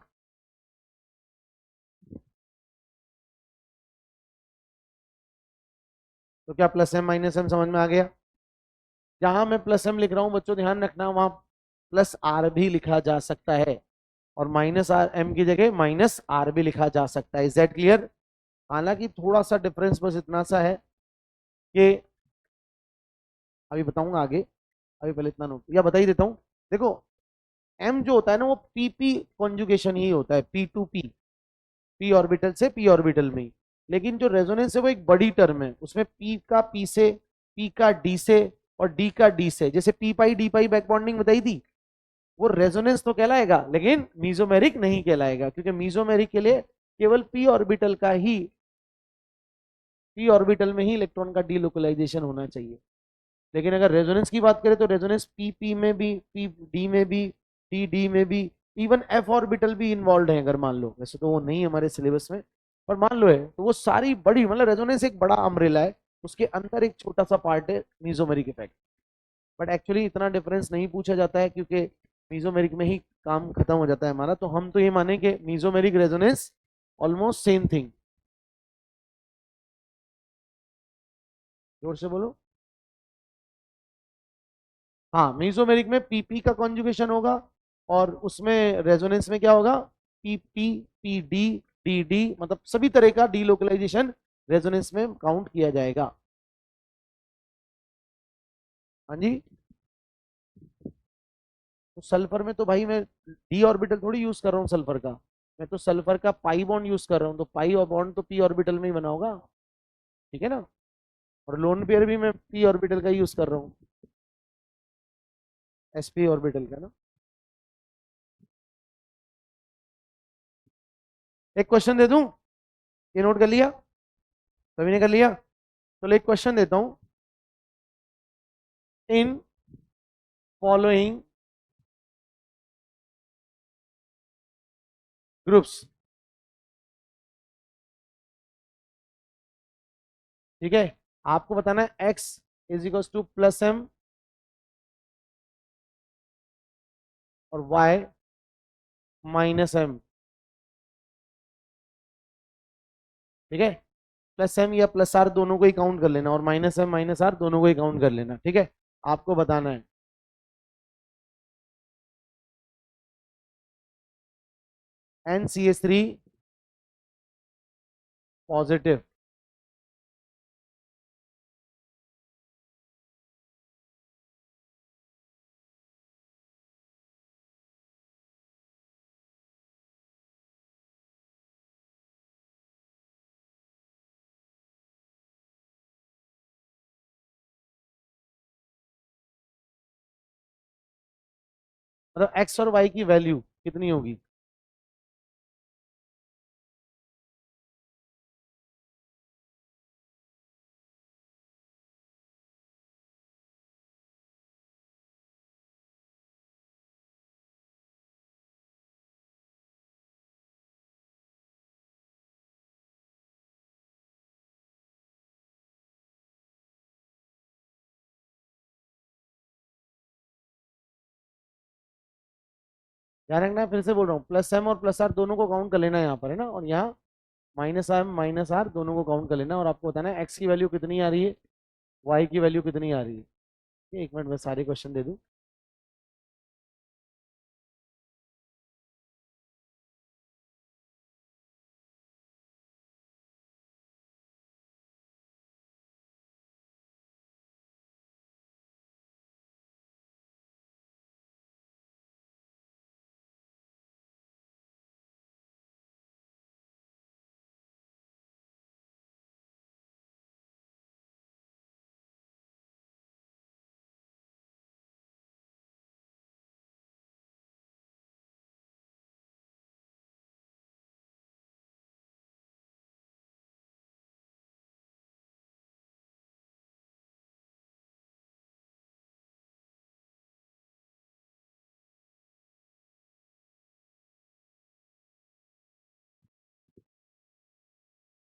तो क्या प्लस एम माइनस एम समझ में आ गया? जहां मैं प्लस एम लिख रहा हूं बच्चों, ध्यान रखना, वहां प्लस आर भी लिखा जा सकता है, और -M की जगह -R भी लिखा जा सकता है। Is that clear? हालांकि थोड़ा सा डिफरेंस बस इतना सा है कि अभी बताऊंगा आगे, अभी पहले इतना नोट या बता ही देता हूं। देखो, M जो होता है ना, वो PP कॉन्जुगेशन ही होता है, P to P, P orbital से P ऑर्बिटल में ही। लेकिन जो रेजोनेंस है वो एक बड़ी टर्म है, उसमें P का P से, P का D से और D का D से, जैसे P पाई D पाई बैक बॉन्डिंग बताई थी, वो रेजोनेंस तो कहलाएगा लेकिन मीजोमेरिक नहीं कहलाएगा, क्योंकि मीजोमेरिक के लिए केवल पी ऑर्बिटल में ही इलेक्ट्रॉन का डीलोकलाइजेशन होना चाहिए। लेकिन अगर रेजोनेंस की बात करें तो रेजोनेंस पी में भी, पी डी में भी, डी में भी, इवन एफ ऑर्बिटल भी इन्वॉल्व है। अगर मान लो, वैसे तो वो नहीं हमारे सिलेबस में, पर मान लो है, तो वो सारी बड़ी, मतलब रेजोनेंस एक बड़ा अम्ब्रेला है, उसके अंदर एक छोटा सा पार्ट है मीजोमेरिक इफेक्ट। बट एक्चुअली इतना डिफरेंस नहीं पूछा जाता है, क्योंकि मीजोमेरिक में ही काम खत्म हो जाता है हमारा। तो हम तो ये माने कि mesomeric resonance almost same thing. जोर से बोलो। हाँ, मीजोमेरिक में पीपी का कॉन्जुगेशन होगा, और उसमें रेजोनेंस में क्या होगा? पीपी, पीडी, डीडी, मतलब सभी तरह का डीलोकलाइजेशन रेजोनेंस में काउंट किया जाएगा। हाँ जी। तो सल्फर में तो भाई मैं डी ऑर्बिटल थोड़ी यूज कर रहा हूँ सल्फर का, मैं तो सल्फर का पाई बॉन्ड यूज कर रहा हूँ, तो पाई और बॉन्ड तो पी ऑर्बिटल में ही बना होगा, ठीक है ना? और लोन पेयर भी मैं पी ऑर्बिटल का यूज कर रहा हूँ, sp ऑर्बिटल का ना। एक क्वेश्चन दे दूं? ये नोट कर लिया? सभी ने कर लिया? तो एक क्वेश्चन देता हूं। इन फॉलोइंग ग्रुप्स, ठीक है, आपको बताना है x = +M और y -M। ठीक है, प्लस एम या प्लस आर दोनों को ही काउंट कर लेना और माइनस एम माइनस आर दोनों को ही काउंट कर लेना। ठीक है, आपको बताना है। NCH3 पॉजिटिव, मतलब एक्स और वाई की वैल्यू कितनी होगी? ध्यान रखना, फिर से बोल रहा हूँ, प्लस एम और प्लस आर दोनों को काउंट कर लेना यहाँ पर, है ना, और यहाँ माइनस एम माइनस आर दोनों को काउंट कर लेना, और आपको बताना है एक्स की वैल्यू कितनी आ रही है, वाई की वैल्यू कितनी आ रही है। एक मिनट में सारे क्वेश्चन दे दूँ।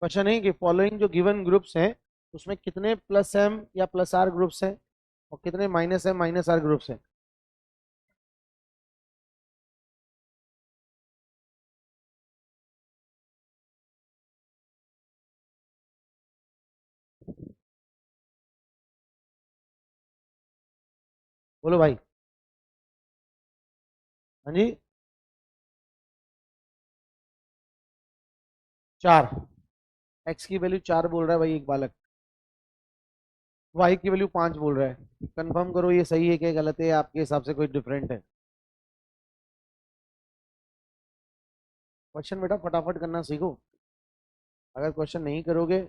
क्वेश्चन है कि फॉलोइंग जो गिवन ग्रुप्स हैं उसमें कितने प्लस एम या प्लस आर ग्रुप्स हैं और कितने minus M minus R groups हैं। बोलो भाई। हाँ जी, 4। एक्स की वैल्यू 4 बोल रहा है भाई एक बालक, वाई की वैल्यू 5 बोल रहा है। कंफर्म करो ये सही है कि गलत है, आपके हिसाब से कोई डिफरेंट है। क्वेश्चन बेटा फटाफट करना सीखो। अगर क्वेश्चन नहीं करोगे,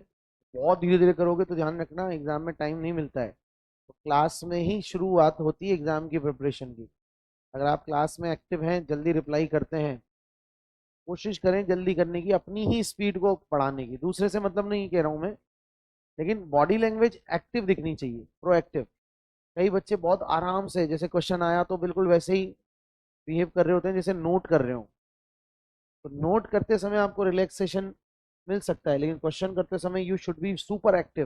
बहुत धीरे धीरे करोगे, तो ध्यान रखना एग्जाम में टाइम नहीं मिलता है। तो क्लास में ही शुरुआत होती है एग्जाम की प्रिपरेशन की। अगर आप क्लास में एक्टिव हैं, जल्दी रिप्लाई करते हैं, कोशिश करें जल्दी करने की, अपनी ही स्पीड को बढ़ाने की, दूसरे से मतलब नहीं कह रहा हूं मैं, लेकिन बॉडी लैंग्वेज एक्टिव दिखनी चाहिए, प्रोएक्टिव। कई बच्चे बहुत आराम से, जैसे क्वेश्चन आया तो बिल्कुल वैसे ही बिहेव कर रहे होते हैं जैसे नोट कर रहे हो। तो नोट करते समय आपको रिलैक्सेशन मिल सकता है, लेकिन क्वेश्चन करते समय you should be super active,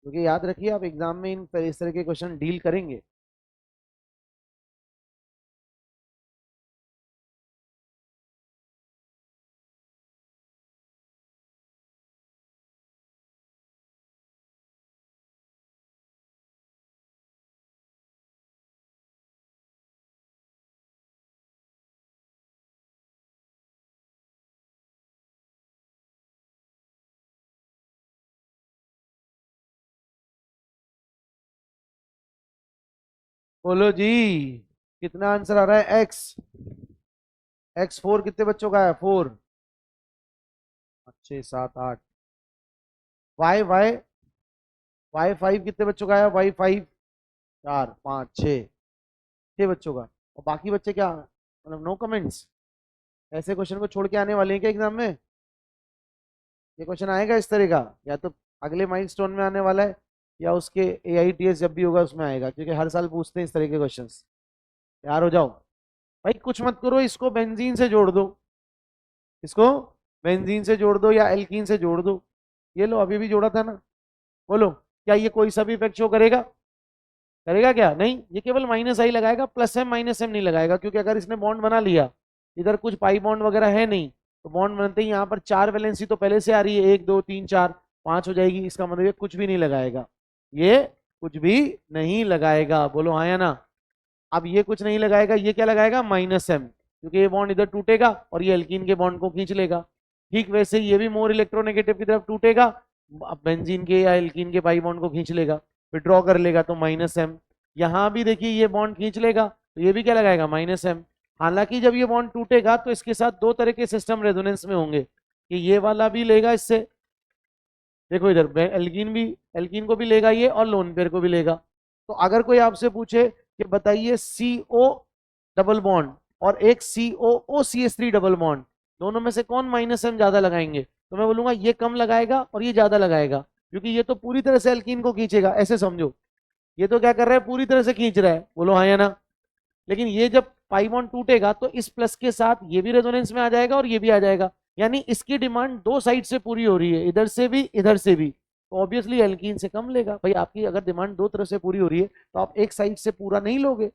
क्योंकि याद रखिए आप एग्जाम में इस तरह के क्वेश्चन डील करेंगे। बोलो जी, कितना आंसर आ रहा है? एक्स, एक्स 4 कितने बच्चों का है? 4, 6 7 8। वाई वाई, वाई 5 कितने बच्चों का है? वाई 5 4 5 6, 6 बच्चों का। और बाकी बच्चे क्या, मतलब नो कमेंट्स? ऐसे क्वेश्चन को छोड़ के आने वाले हैं क्या एग्जाम में? ये क्वेश्चन आएगा इस तरह का, या तो अगले माइलस्टोन में आने वाला है, या उसके AITS जब भी होगा उसमें आएगा, क्योंकि हर साल पूछते हैं इस तरह के क्वेश्चंस। तैयार हो जाओ भाई, कुछ मत करो, इसको बेंजीन से जोड़ दो, इसको बेंजीन से जोड़ दो या एल्कीन से जोड़ दो। ये लो, अभी भी जोड़ा था ना। बोलो, क्या ये कोई सा भी इफेक्ट शो करेगा? करेगा क्या? नहीं, ये केवल माइनस आई लगाएगा, प्लस एम माइनस एम नहीं लगाएगा, क्योंकि अगर इसने बॉन्ड बना लिया, इधर कुछ पाई बॉन्ड वगैरह है नहीं, तो बॉन्ड बनते ही यहाँ पर 4 वैलेंसी तो पहले से आ रही है, 1 2 3 4 5 हो जाएगी। इसका मतलब ये कुछ भी नहीं लगाएगा, ये कुछ भी नहीं लगाएगा, बोलो हाँ या ना। अब ये कुछ नहीं लगाएगा, ये क्या लगाएगा, -m, क्योंकि ये बॉन्ड इधर टूटेगा और ये एल्कीन के बॉन्ड को खींच लेगा। ठीक वैसे ये भी मोर इलेक्ट्रोनेगेटिव की तरफ टूटेगा, अब बेंजीन के या एल्कीन के पाई बॉन्ड को खींच लेगा, विड्रॉ कर लेगा, तो -m। यहाँ भी देखिए ये बॉन्ड खींच लेगा, तो ये भी क्या लगाएगा, -m। हालांकि जब ये बॉन्ड टूटेगा तो इसके साथ दो तरह के सिस्टम रेजोनेंस में होंगे, कि ये वाला भी लेगा इससे, देखो इधर एल्कीन को भी लेगा ये, और लोन पेयर को भी लेगा। तो अगर कोई आपसे पूछे कि बताइए CO डबल बॉन्ड और एक COOCH3 डबल बॉन्ड, दोनों में से कौन -m ज्यादा लगाएंगे, तो मैं बोलूंगा ये कम लगाएगा और ये ज्यादा लगाएगा, क्योंकि ये तो पूरी तरह से एल्कीन को खींचेगा, ऐसे समझो, ये तो क्या कर रहा है, पूरी तरह से खींच रहा है, बोलो हाँ या ना। लेकिन ये जब पाई बॉन्ड टूटेगा तो इस प्लस के साथ ये भी रेजोनेंस में आ जाएगा और ये भी आ जाएगा, यानी इसकी डिमांड दो साइड से पूरी हो रही है, इधर से भी इधर से भी, तो ऑब्वियसली एल्कीन से कम लेगा। भाई आपकी अगर डिमांड दो तरफ से पूरी हो रही है तो आप एक साइड से पूरा नहीं लोगे,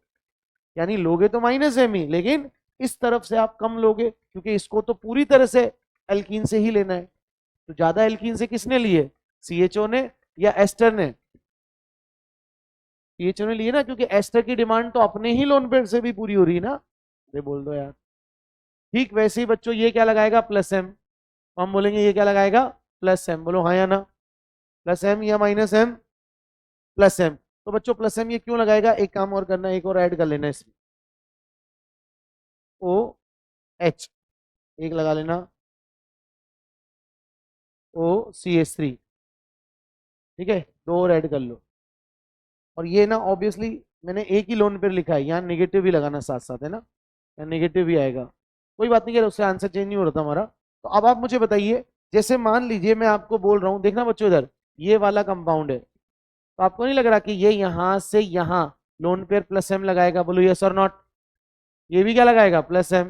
यानी लोगे तो -m ही, लेकिन इस तरफ से आप कम लोगे, क्योंकि इसको तो पूरी तरह से एल्कीन से ही लेना है। तो ज्यादा एल्कीन से किसने लिए, CHO ने या एस्टर ने, CHO ने लिए ना, क्योंकि एस्टर की डिमांड तो अपने ही लोन पेयर से भी पूरी हो रही है ना, अरे बोल दो यार। ठीक वैसे ही बच्चों ये क्या लगाएगा, +m, हम बोलेंगे ये क्या लगाएगा, +m, बोलो हाँ या ना, +m या -m, +m। तो बच्चों +m ये क्यों लगाएगा, एक काम और करना, एक और ऐड कर लेना इसमें, OH एक लगा लेना, OCH3, ठीक है, दो और ऐड कर लो। और ये ना ऑब्वियसली मैंने एक ही लोन पर लिखा है, यहाँ नेगेटिव भी लगाना साथ साथ, है ना, यहाँ नेगेटिव भी आएगा, कोई बात नहीं, उससे आंसर चेंज नहीं हो रहा था हमारा। तो अब आप मुझे बताइए, जैसे मान लीजिए मैं आपको बोल रहा हूँ, देखना बच्चों इधर ये वाला कंपाउंड है, तो आपको नहीं लग रहा कि ये यहां से यहां लोन पेयर +m लगाएगा, बोलो यस और नॉट। ये भी क्या लगाएगा, +m,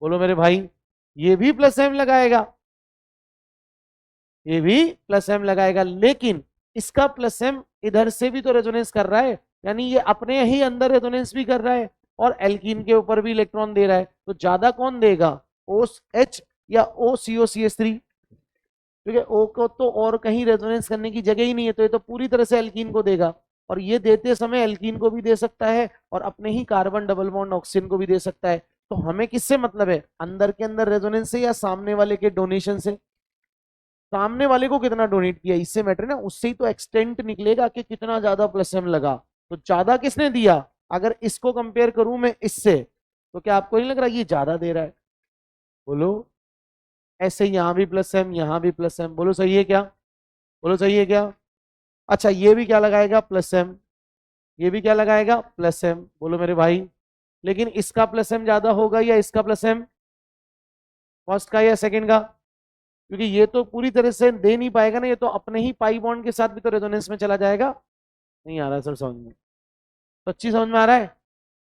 बोलो मेरे भाई, ये भी +m लगाएगा, ये भी +m लगाएगा, लेकिन इसका +m इधर से भी तो रेजोनेंस कर रहा है, यानी ये अपने ही अंदर रेजोनेंस भी कर रहा है और एल्कीन के ऊपर भी इलेक्ट्रॉन दे रहा है, तो ज्यादा कौन देगा, OH या OCOCH3, क्योंकि O को तो और कहीं रेजोनेंस करने की जगह ही नहीं है, तो ये तो पूरी तरह से एल्कीन को देगा, और ये देते समय एल्कीन को भी दे सकता है और अपने ही कार्बन डबल बॉन्ड ऑक्सीजन को भी दे सकता है। तो हमें किससे मतलब है, अंदर के अंदर रेजोनेंस से या सामने वाले के डोनेशन से, सामने वाले को कितना डोनेट किया इससे मैटर ना, उससे ही तो एक्सटेंट निकलेगा कि कितना ज्यादा +m लगा। तो ज्यादा किसने दिया, अगर इसको कंपेयर करूं मैं इससे, तो क्या आपको नहीं लग रहा ये ज्यादा दे रहा है, बोलो। ऐसे यहां भी +m, यहां भी +m, बोलो सही है क्या, बोलो सही है क्या। अच्छा ये भी क्या लगाएगा, +m, ये भी क्या लगाएगा, +m, बोलो मेरे भाई। लेकिन इसका +m ज्यादा होगा या इसका +m, फर्स्ट का या सेकंड का, क्योंकि ये तो पूरी तरह से दे नहीं पाएगा ना, ये तो अपने ही पाई बॉन्ड के साथ भी तो रेजोनेंस में चला जाएगा। नहीं आ रहा सर समझ में, सच्ची समझ में आ रहा है,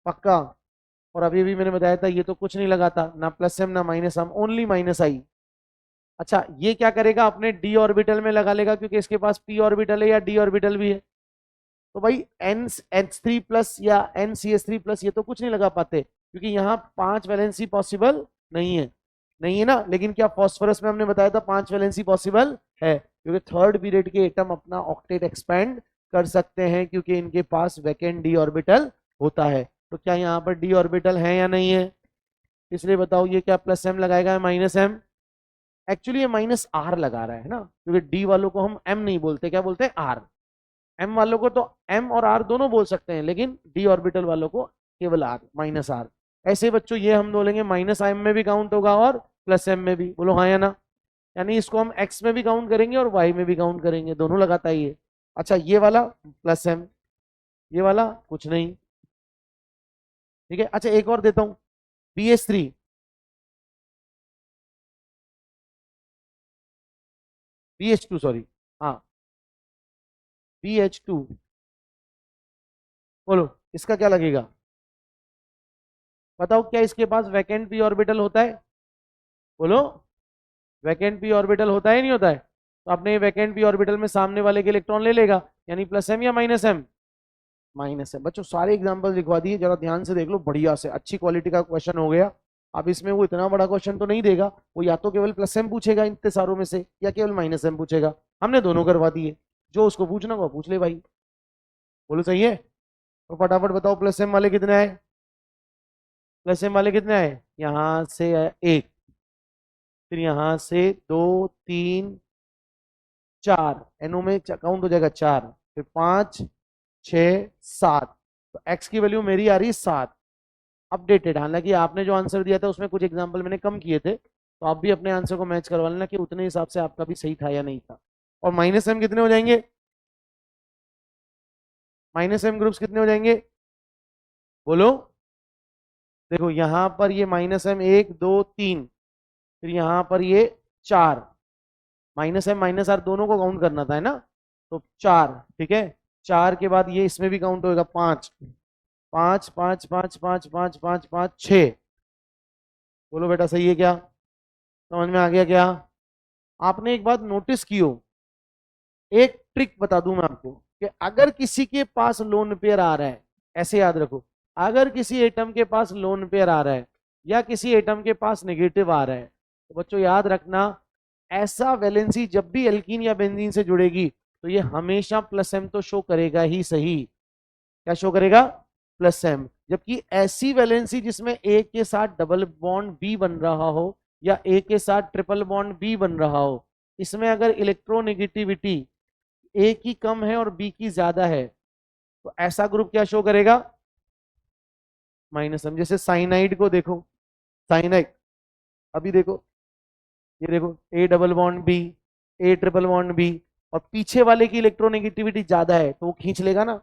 पक्का। और अभी भी मैंने बताया था ये तो कुछ नहीं लगाता, ना +m ना -m, ओनली -i। अच्छा ये क्या करेगा, अपने d ऑर्बिटल में लगा लेगा, क्योंकि इसके पास p ऑर्बिटल है या d ऑर्बिटल भी है। तो भाई NH3+ या NCH3+ ये तो कुछ नहीं लगा पाते, क्योंकि यहाँ 5 वैलेंसी पॉसिबल नहीं है, नहीं है ना। लेकिन क्या फॉस्फोरस में हमने बताया था 5 वैलेंसी पॉसिबल है, क्योंकि थर्ड पीरियड के एटम अपना ऑक्टेट एक्सपेंड कर सकते हैं, क्योंकि इनके पास वैकेंट d ऑर्बिटल होता है। तो क्या यहाँ पर d ऑर्बिटल है या नहीं है, इसलिए बताओ ये क्या +m लगाएगा या -m, एक्चुअली ये -r लगा रहा है ना, क्योंकि d वालों को हम m नहीं बोलते, क्या बोलते हैं, r। m वालों को तो m और r दोनों बोल सकते हैं, लेकिन d ऑर्बिटल वालों को केवल r, -r। ऐसे बच्चों ये हम बोलेंगे -m में भी काउंट होगा और +m में भी, बोलो हाँ या ना। यानी इसको हम x में भी काउंट करेंगे और y में भी काउंट करेंगे, दोनों लगाता है ये। अच्छा ये वाला +m, ये वाला कुछ नहीं, ठीक है। अच्छा एक और देता हूं, BH3, BH2 सॉरी, हाँ BH2, बोलो इसका क्या लगेगा, बताओ क्या इसके पास वैकेंट p ऑर्बिटल होता है, बोलो वैकेंट p ऑर्बिटल होता है नहीं होता है। तो आपने वैकेंट p ऑर्बिटल में सामने वाले के इलेक्ट्रॉन ले लेगा, यानी +m या -m, -m। बच्चों सारे एग्जांपल दिखवा दिए, जरा ध्यान से देख लो, बढ़िया से अच्छी क्वालिटी का क्वेश्चन हो गया। अब इसमें वो इतना बड़ा क्वेश्चन तो नहीं देगा, वो या तो केवल प्लस एम पूछेगा इतने सारों में से, या केवल माइनस एम पूछेगा। हमने दोनों करवा दिए, जो उसको पूछना वो पूछ ले भाई। बोलो सही है? तो फटाफट बताओ प्लस एम वाले कितने आए? प्लस एम वाले कितने आए? यहां से एक, फिर यहां से दो, तीन, चार, एनओ में काउंट हो जाएगा चार, फिर पांच, छ, सात। तो एक्स की वैल्यू मेरी आ रही है सात, अपडेटेड। हालांकि आपने जो आंसर दिया था उसमें कुछ एग्जाम्पल मैंने कम किए थे, तो आप भी अपने आंसर को मैच करवा लेना कि उतने हिसाब से आपका भी सही था या नहीं था। और माइनस एम कितने हो जाएंगे? माइनस एम ग्रुप्स कितने हो जाएंगे? बोलो। देखो यहां पर ये माइनस एम एक, दो, तीन, फिर यहां पर ये चार। माइनस एम माइनस आर दोनों को काउंट करना था, है ना? तो चार, ठीक है। चार के बाद ये इसमें भी काउंट होएगा पांच, पांच पांच पांच पांच पांच पांच पांच छ। बोलो बेटा सही है क्या? समझ में आ गया क्या? आपने एक बात नोटिस की हो, एक ट्रिक बता दूं मैं आपको, कि अगर किसी के पास लोन पेयर आ रहा है, ऐसे याद रखो, अगर किसी एटम के पास लोन पेयर आ रहा है या किसी एटम के पास नेगेटिव आ रहा है, तो बच्चों याद रखना, ऐसा वैलेंसी जब भी एल्कीन या बेंजीन से जुड़ेगी तो ये हमेशा प्लस एम तो शो करेगा ही सही। क्या शो करेगा? Plus M. जबकि ऐसी वैलेंसी जिसमें ए के साथ डबल बॉन्ड बी बन रहा हो या ए के साथ ट्रिपल बॉन्ड बी बन रहा हो, इसमें अगर इलेक्ट्रोनेगेटिविटी ए की कम है और बी की ज्यादा है, तो ऐसा ग्रुप क्या शो करेगा? Minus M. जैसे साइनाइड को देखो, साइनाइड, अभी देखो, ये देखो A double bond B, A triple bond B, और पीछे वाले की इलेक्ट्रोनेगेटिविटी ज्यादा है तो वो खींच लेगा ना।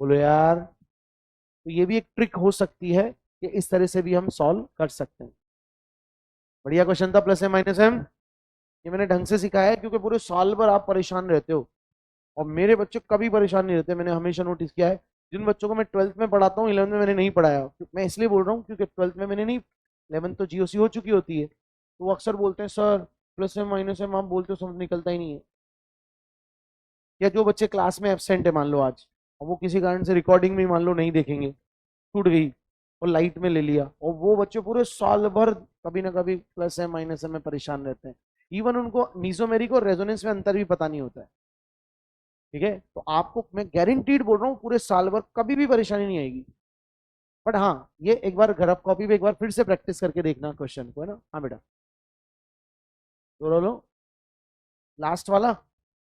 बोलो यार। तो ये भी एक ट्रिक हो सकती है कि इस तरह से भी हम सॉल्व कर सकते हैं। बढ़िया क्वेश्चन था प्लस एम माइनस एम। ये मैंने ढंग से सिखाया है क्योंकि पूरे साल भर आप परेशान रहते हो, और मेरे बच्चे कभी परेशान नहीं रहते। मैंने हमेशा नोटिस किया है, जिन बच्चों को मैं 12th में पढ़ाता हूँ 11th में मैंने नहीं पढ़ाया। मैं इसलिए बोल रहा हूँ क्योंकि 12th में मैंने नहीं, 11th तो जीओसी हो चुकी होती है, तो वो अक्सर बोलते हैं sir plus M minus M आप बोलते हो समझ निकलता ही नहीं है। या जो बच्चे क्लास में एबसेंट है मान लो आज, और वो किसी कारण से रिकॉर्डिंग में मान लो नहीं देखेंगे, छूट गई और लाइट में ले लिया, और वो बच्चे पूरे साल भर कभी ना कभी प्लस एम माइनस एम में परेशान रहते हैं। इवन उनको मीजोमेरिक और रेजोनेंस में अंतर भी पता नहीं होता है। ठीक है, तो आपको मैं गारंटीड बोल रहा हूँ पूरे साल भर कभी भी परेशानी नहीं आएगी। बट हाँ, ये एक बार घर कॉपी पे एक बार फिर से प्रैक्टिस करके देखना क्वेश्चन को, है ना? हाँ बेटा, तो लो लास्ट वाला।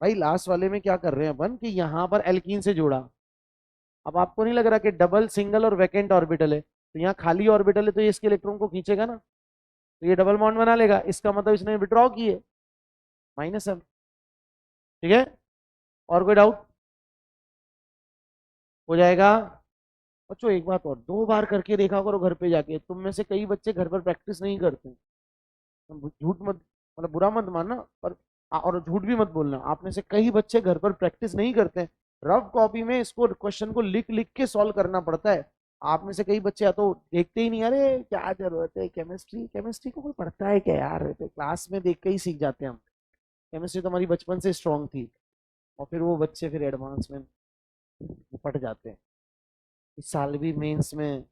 भाई लास्ट वाले में क्या कर रहे हैं अपन कि यहाँ पर एल्कीन से जोड़ा। अब आपको नहीं लग रहा कि डबल, सिंगल और वैकेंट ऑर्बिटल है, तो यहाँ खाली ऑर्बिटल है तो ये इसके इलेक्ट्रॉन को खींचेगा ना, तो ये डबल बॉन्ड बना लेगा, इसका मतलब इसने विड्रॉ की है, माइनस एम। ठीक है, और कोई डाउट? हो जाएगा। बच्चों एक बात और, 2 बार करके देखा करो घर पे जाके। तुम में से कई बच्चे घर पर प्रैक्टिस नहीं करते, झूठ मत, मतलब बुरा मत मानना, पर और झूठ भी मत बोलना, आप में से कई बच्चे घर पर प्रैक्टिस नहीं करते। रफ कॉपी में इसको क्वेश्चन को लिख लिख के सॉल्व करना पड़ता है। आप में से कई बच्चे या तो देखते ही नहीं, अरे क्या जरूरत है, केमिस्ट्री, केमिस्ट्री को कोई पढ़ता है क्या यार, तो क्लास में देख के ही सीख जाते हैं हम। केमिस्ट्री तो हमारी बचपन से स्ट्रांग थी, और फिर वो बच्चे फिर एडवांस में पट जाते हैं। इस साल भी मेंस में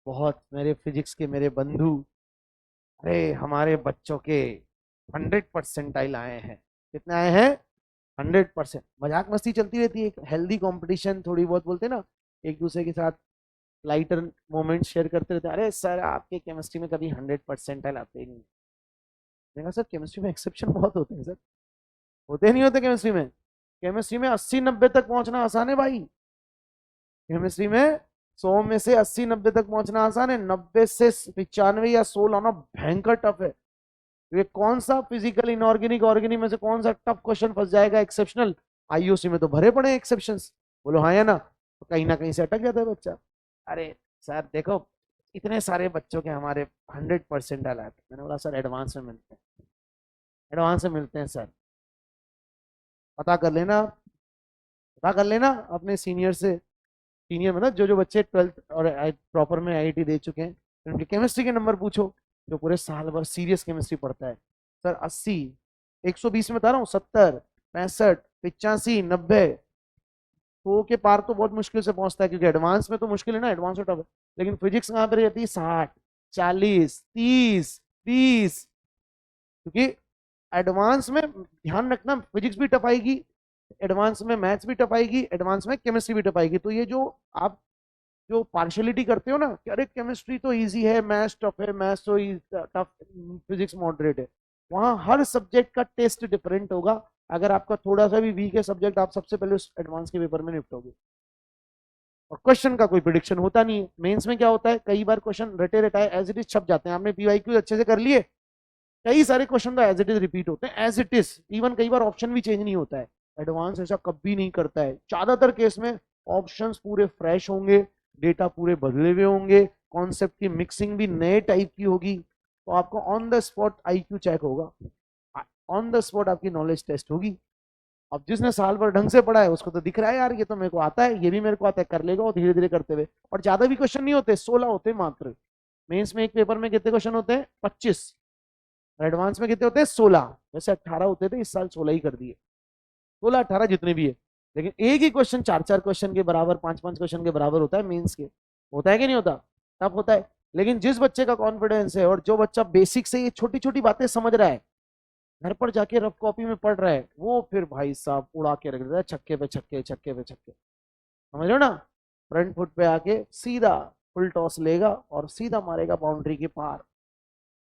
बहुत मेरे फिजिक्स के मेरे बंधु, अरे हमारे बच्चों के 100% आए हैं। कितने आए हैं? 100%। मजाक मस्ती चलती रहती है, एक हेल्दी कंपटीशन थोड़ी बहुत, बोलते हैं ना, एक दूसरे के साथ लाइटर मोमेंट शेयर करते रहते हैं। अरे सर आपके केमिस्ट्री में कभी 100% आते ही नहीं। मैंने कहा सर केमिस्ट्री में एक्सेप्शन बहुत होते हैं सर। होते नहीं होते केमिस्ट्री में? केमिस्ट्री में 80-90 तक पहुंचना आसान है भाई। केमिस्ट्री में 100 में से 80-90 तक पहुंचना आसान है, 90 से 95 या 100 लाना भयंकर टफ है। ये कौन सा फिजिकल इनऑर्गेनिक ऑर्गेनिक में से कौन सा टफ क्वेश्चन फंस जाएगा एक्सेप्शनल? आईयूसी में तो भरे पड़े एक्सेप्शंस। बोलो हाँ या ना? तो कहीं ना कहीं से अटक जाता है बच्चा। अरे सर देखो इतने सारे बच्चों के हमारे 100% आए। मैंने बोला सर एडवांस में मिलते हैं, एडवांस में मिलते हैं सर। पता कर लेना, पता कर लेना अपने सीनियर से। सीनियर मतलब जो जो बच्चे 12th और प्रॉपर में आईआईटी दे चुके हैं, उनके केमिस्ट्री के नंबर पूछो, जो पूरे साल भर सीरियस केमिस्ट्री पढ़ता है। सर 80, 120 में बता रहा हूँ, 70, 65, 85, 90, 100 के पार तो बहुत मुश्किल से पहुंचता है, क्योंकि एडवांस में तो मुश्किल है ना, एडवांस में टफ है। लेकिन फिजिक्स कहाँ पर रहती है? 60, 40, 30, 20, क्योंकि एडवांस में ध्यान रखना फिजिक्स भी टफ आएगी, एडवांस में मैथ्स भी टफ आएगी, एडवांस में केमिस्ट्री भी टफ आएगी। तो ये जो आप जो पार्शियलिटी करते हो ना कि अरे केमिस्ट्री तो इजी है, मैथ्स टफ है, मैथ्स तो टफ, फिजिक्स मॉडरेट है, वहां हर सब्जेक्ट का टेस्ट डिफरेंट होगा। अगर आपका थोड़ा सा भी वीक है सब्जेक्ट, आप सबसे पहले उस एडवांस के पेपर में निपटोगे। और क्वेश्चन का कोई प्रिडिक्शन होता नहीं है। मेंस में क्या होता है, कई बार क्वेश्चन रटे रटाए एज इट इज छप जाते हैं। आपने पीवाईक्यू अच्छे से कर लिए, कई सारे क्वेश्चन तो एज इट इज रिपीट होते हैं, एज इट इज, इवन कई बार ऑप्शन भी चेंज नहीं होता है। एडवांस ऐसा कभी नहीं करता है, ज्यादातर केस में ऑप्शंस पूरे फ्रेश होंगे, डेटा पूरे बदले हुए होंगे, कॉन्सेप्ट की मिक्सिंग भी नए टाइप की होगी। तो आपको on the spot IQ check होगा, ऑन द स्पॉट आपकी नॉलेज टेस्ट होगी। अब जिसने साल भर ढंग से पढ़ा है उसको तो दिख रहा है यार ये तो मेरे को आता है, ये भी मेरे को आता है, कर लेगा, और धीरे धीरे करते हुए। और ज्यादा भी क्वेश्चन नहीं होते, 16 होते हैं मात्र। मेंस में एक पेपर में कितने क्वेश्चन होते हैं, 25। एडवांस में कितने होते हैं, 16। वैसे 18 होते थे, इस साल 16 ही कर दिए, 16 18 जितने भी है। लेकिन एक ही क्वेश्चन 4 4 क्वेश्चन के बराबर, 5 5 क्वेश्चन के बराबर होता है मेंस के। होता है कि नहीं होता, टफ होता है। लेकिन जिस बच्चे का कॉन्फिडेंस है और जो बच्चा बेसिक से ये छोटी छोटी बातें समझ रहा है, घर पर जाके रफ कॉपी में पढ़ रहा है, वो फिर भाई साहब उड़ा के रख देता है, छक्के पे छक्के, छक्के पे छक्के। समझ लो ना, फ्रंट फुट पे आके सीधा फुल टॉस लेगा और सीधा मारेगा बाउंड्री के पार।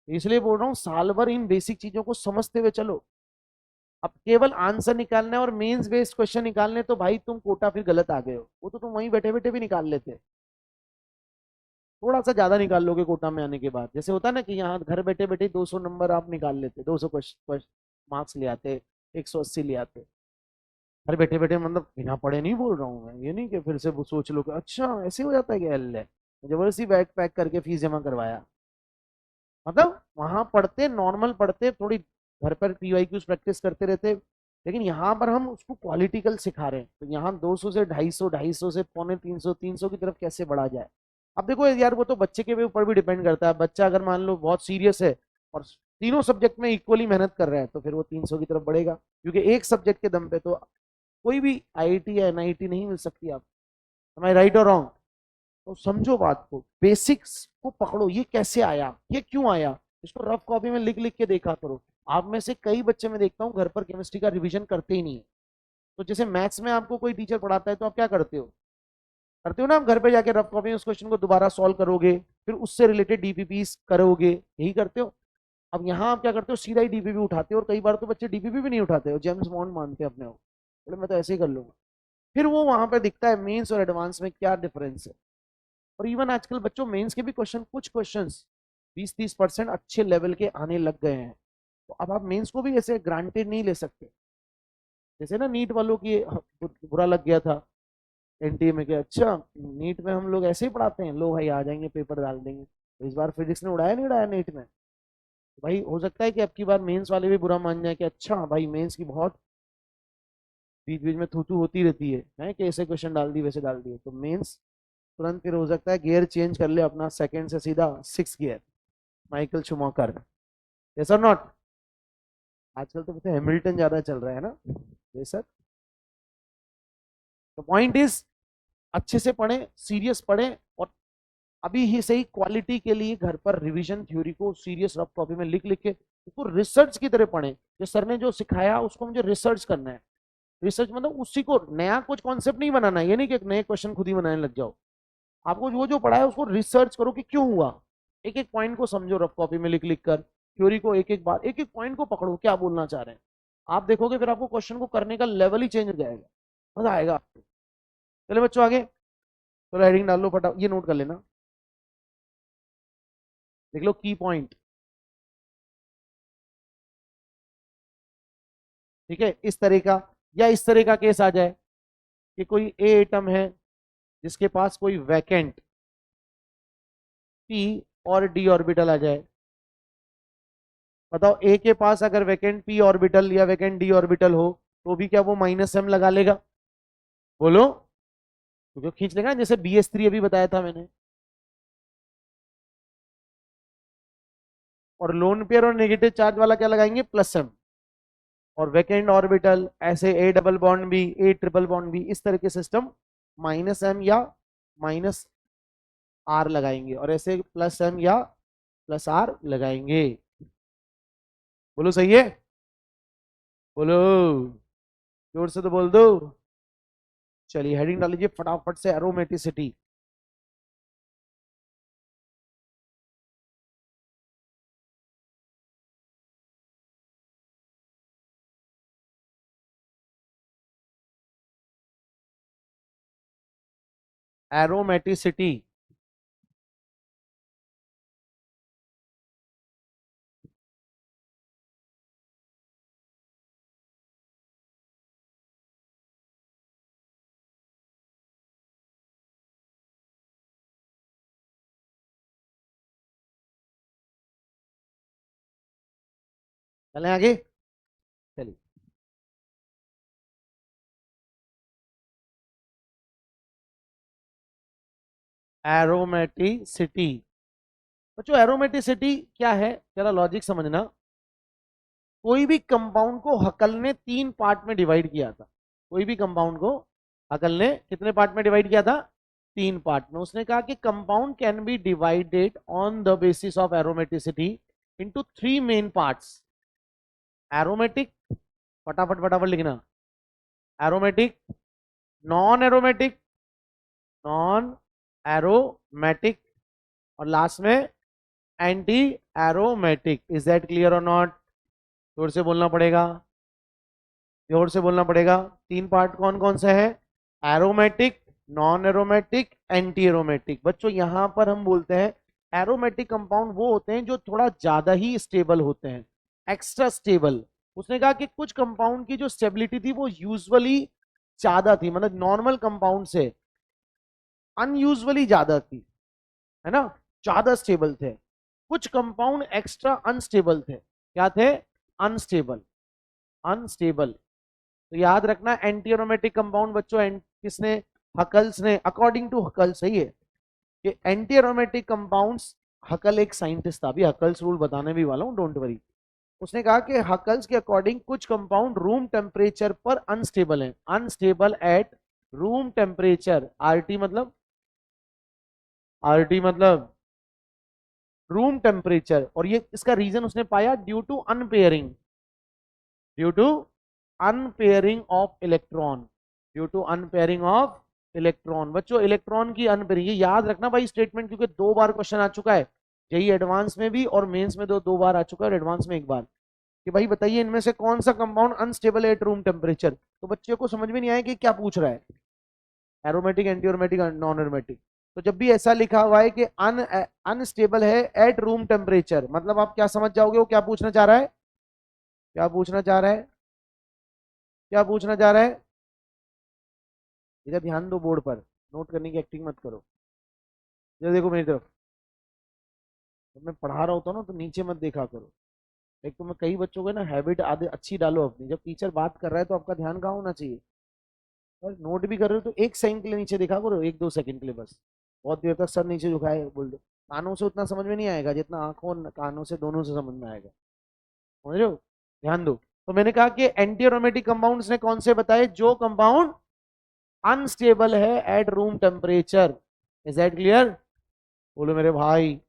इसलिए बोल रहा हूँ साल भर इन बेसिक चीजों को समझते हुए चलो। अब केवल आंसर निकालना है और मेंस बेस्ड क्वेश्चन निकालने, तो भाई तुम कोटा फिर गलत आ गए हो। वो तो तुम वहीं बैठे बैठे भी निकाल लेते, थोड़ा सा ज्यादा निकाल लोगे कोटा में आने के बाद। जैसे होता है ना कि यहाँ घर बैठे बैठे 200 नंबर आप निकाल लेते, 200 क्वेश्चन मार्क्स ले आते, 180 ले आते घर बैठे बैठे। मतलब बिना पढ़े नहीं बोल रहा हूँ मैं, ये नहीं कि फिर से वो सोच लो कि अच्छा ऐसे हो जाता है क्या, एल जबरदस्ती बैग पैक करके फीस जमा करवाया। मतलब वहां पढ़ते नॉर्मल पढ़ते, थोड़ी घर पर पीवाईक्यूज प्रैक्टिस करते रहते, लेकिन यहाँ पर हम उसको क्वालिटिकल सिखा रहे हैं। तो यहाँ 200 से 250, 250 से 250, 300 की तरफ कैसे बढ़ा जाए। अब देखो यार वो तो बच्चे के ऊपर भी डिपेंड करता है। बच्चा अगर मान लो बहुत सीरियस है और तीनों सब्जेक्ट में इक्वली मेहनत कर रहा है, तो फिर वो 300 की तरफ बढ़ेगा, क्योंकि एक सब्जेक्ट के दम पे तो कोई भी आईआईटी या एनआईटी नहीं मिल सकती आप। एम आई राइट और रॉन्ग। तो समझो बात को, बेसिक्स को पकड़ो, ये कैसे आया, ये क्यों आया, इसको रफ कॉपी में लिख लिख के देखा करो। आप में से कई बच्चे मैं देखता हूँ घर पर केमिस्ट्री का रिवीजन करते ही नहीं है। तो जैसे मैथ्स में आपको कोई टीचर पढ़ाता है तो आप क्या करते हो, करते हो ना, आप घर पे जाके रफ कॉपी में उस क्वेश्चन को दोबारा सॉल्व करोगे, फिर उससे रिलेटेड डीपीपीस करोगे, यही करते हो। अब यहाँ आप क्या करते हो, सीधा ही डीपीपी उठाते हो। और कई बार तो बच्चे डीपीपी भी नहीं उठाते हो, जेम्स बॉन्ड मानते हैं अपने को, बोले मैं तो ऐसे ही कर लूंगा। फिर वो वहां पे दिखता है मेंस और एडवांस में क्या डिफरेंस है। और इवन आजकल बच्चों मेंस के भी क्वेश्चन, कुछ क्वेश्चंस 20-30% अच्छे लेवल के आने लग गए हैं। तो अब आप मेंस को भी ऐसे ग्रांटेड नहीं ले सकते। जैसे ना नीट वालों की बुरा लग गया था एनटीए में कि अच्छा नीट में हम लोग ऐसे ही पढ़ाते हैं, लो भाई आ जाएंगे पेपर डाल देंगे। तो इस बार फिजिक्स ने उड़ाया नहीं उड़ाया नीट में। तो भाई हो सकता है कि अब की बार मेंस वाले भी बुरा मान जाए कि अच्छा भाई मेंस की बहुत बीच बीच में थू थू होती रहती है कि ऐसे क्वेश्चन डाल दिए वैसे डाल दिए। तो मेंस तुरंत फिर हो सकता है गियर चेंज कर ले अपना, सेकंड से सीधा 6 गियर, माइकल शुमाकर। यस और नॉट। आजकल तो पता है हैमिल्टन ज्यादा चल रहा है ना, ये सर। तो पॉइंट इज अच्छे से पढ़े, सीरियस पढ़े, और अभी ही सही क्वालिटी के लिए घर पर रिवीजन थ्योरी को सीरियस रफ कॉपी में लिख लिख के उसको रिसर्च की तरह पढ़े। जो सर ने जो सिखाया उसको मुझे रिसर्च करना है। रिसर्च मतलब उसी को नया कुछ कॉन्सेप्ट नहीं बनाना है, ये नहीं कि एक नए क्वेश्चन खुद ही बनाने लग जाओ। आपको वो जो पढ़ा है उसको रिसर्च करो कि क्यों हुआ, एक एक पॉइंट को समझो रफ कॉपी में लिख लिख कर, थ्योरी को एक एक बार, एक एक पॉइंट को पकड़ो क्या बोलना चाह रहे हैं। आप देखोगे फिर आपको क्वेश्चन को करने का लेवल ही चेंज हो जाएगा, मजा आएगा आपको। चले बच्चों आगे, चलो हेडिंग डाल लो फटा, ये नोट कर लेना, देख लो की पॉइंट। ठीक है, इस तरह का या इस तरह का केस आ जाए कि कोई ए एटम है जिसके पास कोई वैकेंट पी और डी ऑर्बिटल आ जाए। बताओ ए के पास अगर वैकेंट पी ऑर्बिटल या वैकेंट डी ऑर्बिटल हो तो भी क्या वो -m लगा लेगा, बोलो। तो खींच लेगा, जैसे BS3 अभी बताया था मैंने। और लोन पेयर और नेगेटिव चार्ज वाला क्या लगाएंगे, +m। और वैकेंट ऑर्बिटल ऐसे ए डबल बॉन्ड भी, ए ट्रिपल बॉन्ड भी, इस तरह के सिस्टम -m या -r लगाएंगे, और ऐसे +m या प्लस आर लगाएंगे। बोलो सही है? बोलो, जोर से तो बोल दो। चलिए हेडिंग डाल लीजिए फटाफट से, एरोमेटिसिटी। एरोमेटिसिटी। चलें आगे। चलिए, एरोमेटिसिटी। बच्चों एरोमेटिसिटी क्या है, जरा लॉजिक समझना। कोई भी कंपाउंड को हकल ने 3 पार्ट में डिवाइड किया था। कोई भी कंपाउंड को हकल ने कितने पार्ट में डिवाइड किया था? 3 पार्ट में। उसने कहा कि compound can be divided on the basis of aromaticity into 3 main parts. Aromatic, फटाफट फटाफट लिखना। Aromatic, non aromatic, non aromatic, और लास्ट में anti aromatic. Is that clear और नॉट? जोर से बोलना पड़ेगा, जोर से बोलना पड़ेगा। 3 पार्ट कौन कौन से हैं? Aromatic, non aromatic, anti aromatic. बच्चों यहां पर हम बोलते हैं एरोमेटिक कंपाउंड वो होते हैं जो थोड़ा ज्यादा ही स्टेबल होते हैं, एक्स्ट्रा स्टेबल। उसने कहा कि कुछ कंपाउंड की जो स्टेबिलिटी थी वो यूजुअली ज्यादा थी, मतलब नॉर्मल कंपाउंड से अनयूजुअली ज्यादा थी, है ना, ज्यादा स्टेबल थे। कुछ कंपाउंड एक्स्ट्रा अनस्टेबल थे। क्या थे? Unstable, unstable. तो याद रखना एंटी एरोमेटिक कंपाउंड बच्चों, किसने? हकल्स ने। अकॉर्डिंग टू हकल, सही है कि एंटी एरोमेटिक कंपाउंड्स, हकल एक साइंटिस्ट था, अभी हकल्स रूल बताने भी वाला हूं, डोंट वरी। उसने कहा कि हकल्स के अकॉर्डिंग कुछ कंपाउंड रूम टेम्परेचर पर अनस्टेबल हैं, unstable at room temperature. RT मतलब, आरटी मतलब रूम टेम्परेचर। और ये इसका रीजन उसने पाया due to unpairing, due to unpairing of electron, due to unpairing of electron. बच्चों इलेक्ट्रॉन की अनपेयरिंग, ये याद रखना भाई स्टेटमेंट, क्योंकि 2 बार क्वेश्चन आ चुका है। यही एडवांस में भी और मेंस में दो 2 बार आ चुका है, और एडवांस में 1 बार। कि भाई बताइए इनमें से कौन सा compound unstable at room temperature. तो बच्चों को समझ में नहीं आया कि क्या पूछ रहा है, aromatic, anti aromatic, non aromatic. तो जब भी ऐसा लिखा हुआ है कि अनस्टेबल है एट रूम टेम्परेचर, मतलब आप क्या समझ जाओगे वो क्या पूछना चाह रहा है? क्या पूछना चाह रहा है? क्या पूछना चाह रहा है? इधर ध्यान दो, बोर्ड पर नोट करने की एक्टिंग मत करो। इधर देखो मेरी तरफ, जब मैं पढ़ा रहा होता हूँ ना तो नीचे मत देखा करो। एक तो मैं कई बच्चों को ना हैबिट आदि अच्छी डालो अपनी, जब टीचर बात कर रहा है तो आपका ध्यान कहाँ होना चाहिए? और नोट भी कर रहे हो तो 1 सेकंड के लिए नीचे देखा करो, 1-2 सेकंड के लिए बस। बहुत देर तक सर नीचे झुकाए बोल दो, कानों से उतना समझ में नहीं आएगा जितना आंखों कानों से दोनों से समझ में आएगा। समझ रहे हो? ध्यान दो। तो मैंने कहा कि एंटी एरोमेटिक कंपाउंड्स ने कौन से बताए? जो कंपाउंड अनस्टेबल है eight room temperature. Is that clear? बोलो मेरे भाई।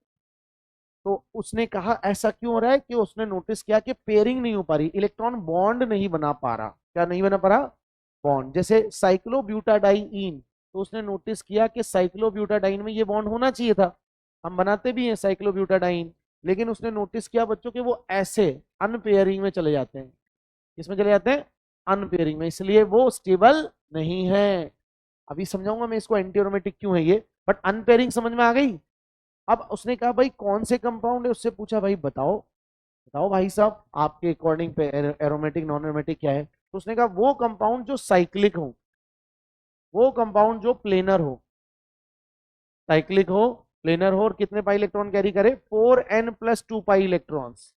तो उसने कहा ऐसा क्यों हो रहा है कि उसने नोटिस किया कि पेयरिंग नहीं हो पा रही, इलेक्ट्रॉन बॉन्ड नहीं बना पा रहा। क्या नहीं बना पा रहा? बॉन्ड। जैसे साइक्लोब्यूटाडाइन, तो उसने नोटिस किया कि साइक्लोब्यूटाडाइन में ये बॉन्ड होना चाहिए था, हम बनाते भी हैं साइक्लोब्यूटाडाइन, लेकिन उसने नोटिस किया बच्चों कि वो ऐसे अनपेयरिंग में चले जाते हैं। किसमें चले जाते हैं? अनपेयरिंग में, इसलिए वो स्टेबल नहीं है। अभी समझाऊंगा मैं इसको एंटी एरोमेटिक क्यों है ये, बट अनपेयरिंग समझ में आ गई। अब उसने कहा भाई कौन से कंपाउंड है, उससे पूछा भाई बताओ, बताओ भाई साहब आपके अकॉर्डिंग पे एरोमेटिक नॉन एरोमेटिक क्या है। तो उसने कहा वो कंपाउंड जो साइक्लिक हो, वो कंपाउंड जो प्लेनर हो, साइक्लिक हो, प्लेनर हो, और कितने पाई इलेक्ट्रॉन कैरी करे? 4n+2 pi electrons.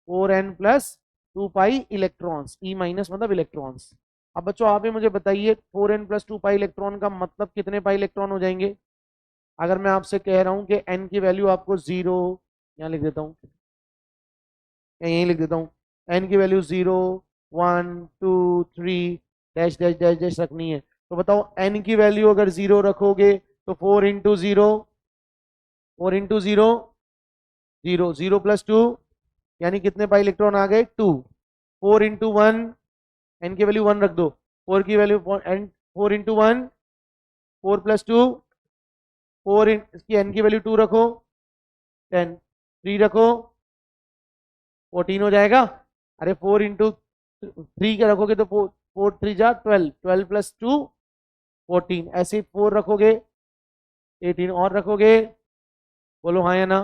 4n+2 pi electrons, E minus मतलब इलेक्ट्रॉन्स। अब बच्चों आप ही मुझे बताइए 4n+2 पाई इलेक्ट्रॉन का मतलब कितने पाई इलेक्ट्रॉन हो जाएंगे? अगर मैं आपसे कह रहा हूं कि n की वैल्यू आपको 0, यहाँ लिख देता हूँ, यहीं लिख देता हूँ, n की value 0, 1, 2, 3 dash dash dash dash रखनी है, तो बताओ n की वैल्यू अगर 0 रखोगे तो 4 × 0, 4 × 0 0, 0 + 2 यानी कितने पाई इलेक्ट्रॉन आ गए 2। 4 × 1, n की वैल्यू 1 रख दो, 4 की वैल्यू 4 × 1, 4 + 2, 4 इसकी n की वैल्यू 2 रखो, 10, 3 रखो, 14 हो जाएगा। अरे 4 × 3 का रखोगे तो 4 3 जा 12, 12 + 2 14, ऐसे 4 रखोगे 18 और रखोगे, बोलो हाँ या ना।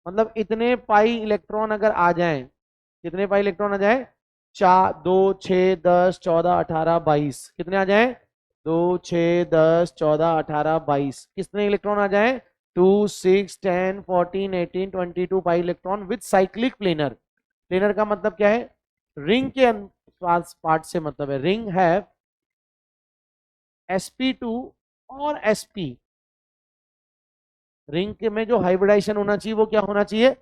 मतलब इतने पाई इलेक्ट्रॉन अगर आ जाएं, कितने पाई इलेक्ट्रॉन आ जाए 4, 2, 6, 10, 14, 18, 22, कितने आ जाए 2, 6, 10, 14, 18, 22, कितने इलेक्ट्रॉन आ जाए 2, 6, 10, 14, 18, 22 pi electron with cyclic planar. Planar का मतलब क्या है, रिंग के पार्ट से मतलब है रिंग हैव sp2 और sp, रिंग के में जो हाइब्रिडाइजेशन होना चाहिए वो क्या होना चाहिए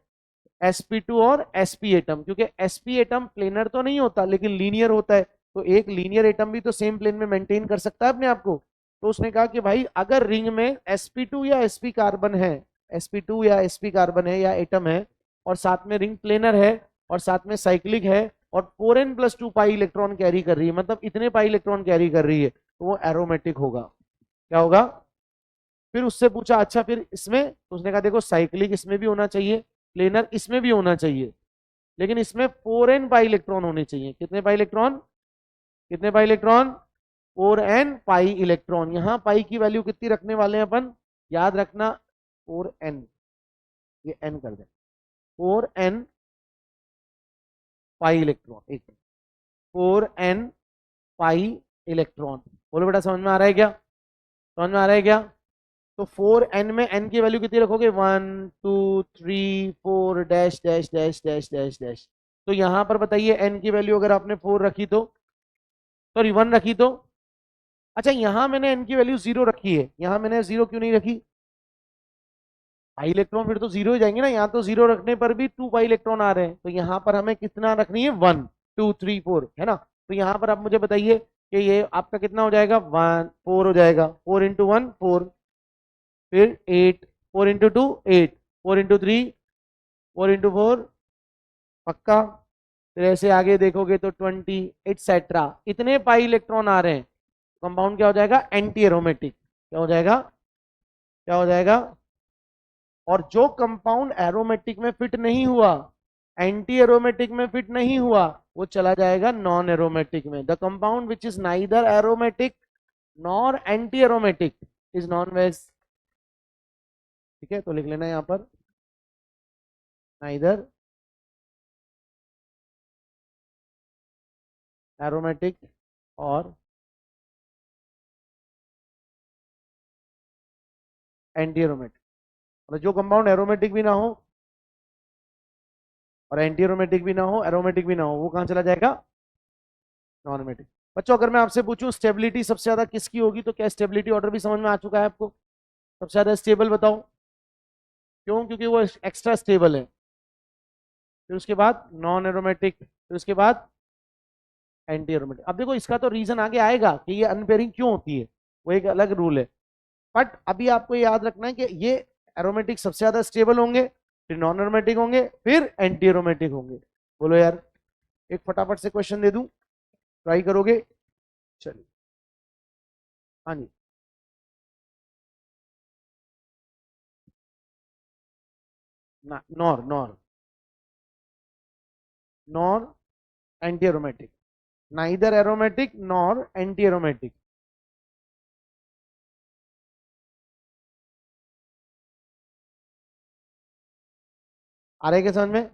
sp2 और sp एटम, क्योंकि sp एटम प्लेनर तो नहीं होता लेकिन लीनियर होता है, तो एक लीनियर एटम भी तो सेम प्लेन में मेंटेन कर सकता है अपने आप को। तो उसने कहा कि भाई अगर रिंग में sp2 या sp कार्बन है, sp2 या sp कार्बन है या एटम है, और साथ में रिंग प्लेनर है और साथ में साइक्लिक है और 4n + 2 पाई इलेक्ट्रॉन कैरी कर रही है, मतलब इतने पाई इलेक्ट्रॉन कैरी कर रही है, तो वो एरोमेटिक होगा। क्या होगा, फिर उससे पूछा अच्छा फिर इसमें, तो उसने कहा देखो साइक्लिक इसमें भी होना चाहिए, प्लेनर इसमें भी होना चाहिए, लेकिन इसमें 4n पाई इलेक्ट्रॉन होने चाहिए। कितने पाई इलेक्ट्रॉन, कितने pi electron 4n pi electron. यहाँ पाई की वैल्यू कितनी रखने वाले हैं अपन, याद रखना 4n, ये n कर दे, 4n पाई इलेक्ट्रॉन, एक 4n पाई इलेक्ट्रॉन। बोलो बेटा समझ में आ रहा है क्या, समझ में आ रहा है क्या। तो 4n में n की वैल्यू कितनी रखोगे 1, 2, 3, 4 dash dash dash dash dash dash. तो यहां पर बताइए n की वैल्यू अगर आपने 4 रखी तो, सॉरी 1 रखी तो, अच्छा यहां मैंने n की वैल्यू 0 रखी है, यहां मैंने 0 क्यों नहीं रखी, पाई इलेक्ट्रॉन फिर तो 0 हो जाएंगे ना, यहाँ तो 0 रखने पर भी 2 पाई इलेक्ट्रॉन आ रहे हैं, तो यहाँ पर हमें कितना रखनी है 1, 2, 3, 4 है ना। तो यहाँ पर आप मुझे बताइए कि ये आपका कितना हो जाएगा 1, 4 हो जाएगा, 4 × 1 4, फिर 8, 4 × 2 8, 4 × 3 4 × 4, पक्का। फिर ऐसे आगे देखोगे तो 20 एटसेट्रा, इतने पाई इलेक्ट्रॉन आ रहे हैं, कंपाउंड क्या हो जाएगा एंटी एरोमेटिक। क्या हो जाएगा, क्या हो जाएगा, और जो कंपाउंड एरोमेटिक में फिट नहीं हुआ, एंटी एरोमेटिक में फिट नहीं हुआ, वो चला जाएगा नॉन एरोमेटिक में। The compound which is neither aromatic nor anti aromatic is non veg, ठीक है, तो लिख लेना यहां पर नाइदर एरोमेटिक और एंटी एरोमेटिक। मतलब जो कंपाउंड एरोमेटिक भी ना हो और एंटी एरोमेटिक भी ना हो, एरोमेटिक भी ना हो, वो कहां चला जाएगा नॉन एरोमेटिक। बच्चों अगर मैं आपसे पूछूं स्टेबिलिटी सबसे ज्यादा किसकी होगी, तो क्या स्टेबिलिटी ऑर्डर भी समझ में आ चुका है आपको, सबसे ज्यादा स्टेबल बताओ, क्यों, क्योंकि वो एक्स्ट्रा स्टेबल है, फिर उसके बाद नॉन एरोमेटिक, फिर उसके बाद एंटी एरोमेटिक। अब देखो इसका तो रीजन आगे आएगा कि ये अनपेयरिंग क्यों होती है, वो एक अलग रूल है, बट अभी आपको याद रखना है कि ये एरोमेटिक सबसे ज्यादा स्टेबल होंगे, फिर नॉन एरोमेटिक होंगे, फिर एंटी एरोमेटिक होंगे। बोलो यार, एक फटाफट से क्वेश्चन दे दूं, ट्राई करोगे, चलिए हाँ जी, nor nor nor anti aromatic, neither aromatic nor anti aromatic. आ रहे क्या समझ में,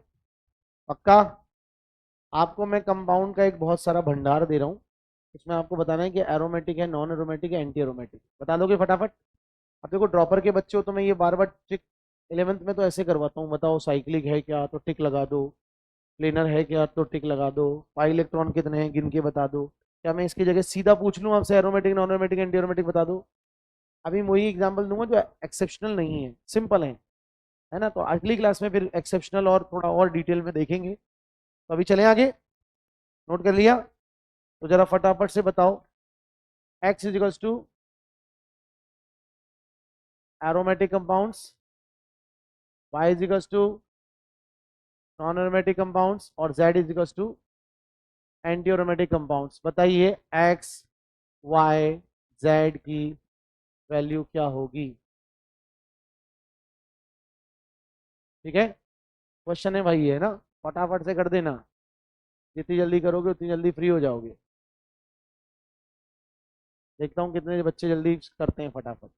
पक्का। आपको मैं कंपाउंड का एक बहुत सारा भंडार दे रहा हूँ, इसमें आपको बताना है कि एरोमेटिक है, नॉन एरोमेटिक है, एंटी एरोमेटिक, बता दोगे फटाफट। अब देखो ड्रॉपर के बच्चे हो तो मैं ये बार बार टिक, 11th में तो ऐसे करवाता हूँ, बताओ साइक्लिक है क्या तो टिक लगा दो, प्लेनर है क्या तो टिक लगा दो, पाई इलेक्ट्रॉन कितने हैं गिन के बता दो। क्या मैं इसकी जगह सीधा पूछ लूँ आपसे aromatic non aromatic anti aromatic बता दो, अभी मैं वही एग्जाम्पल दूंगा जो एक्सेप्शनल नहीं है, सिंपल है ना। तो अगली क्लास में फिर एक्सेप्शनल और थोड़ा और डिटेल में देखेंगे, तो अभी चलें आगे, नोट कर लिया, तो जरा फटाफट से बताओ X equals to aromatic compounds, Y equals to non aromatic compounds और Z is equal to anti aromatic compounds. बताइए X Y Z की वैल्यू क्या होगी। ठीक है, क्वेश्चन है भाई, ये ना फटाफट से कर देना, जितनी जल्दी करोगे उतनी जल्दी फ्री हो जाओगे। देखता हूँ कितने बच्चे जल्दी करते हैं फटाफट।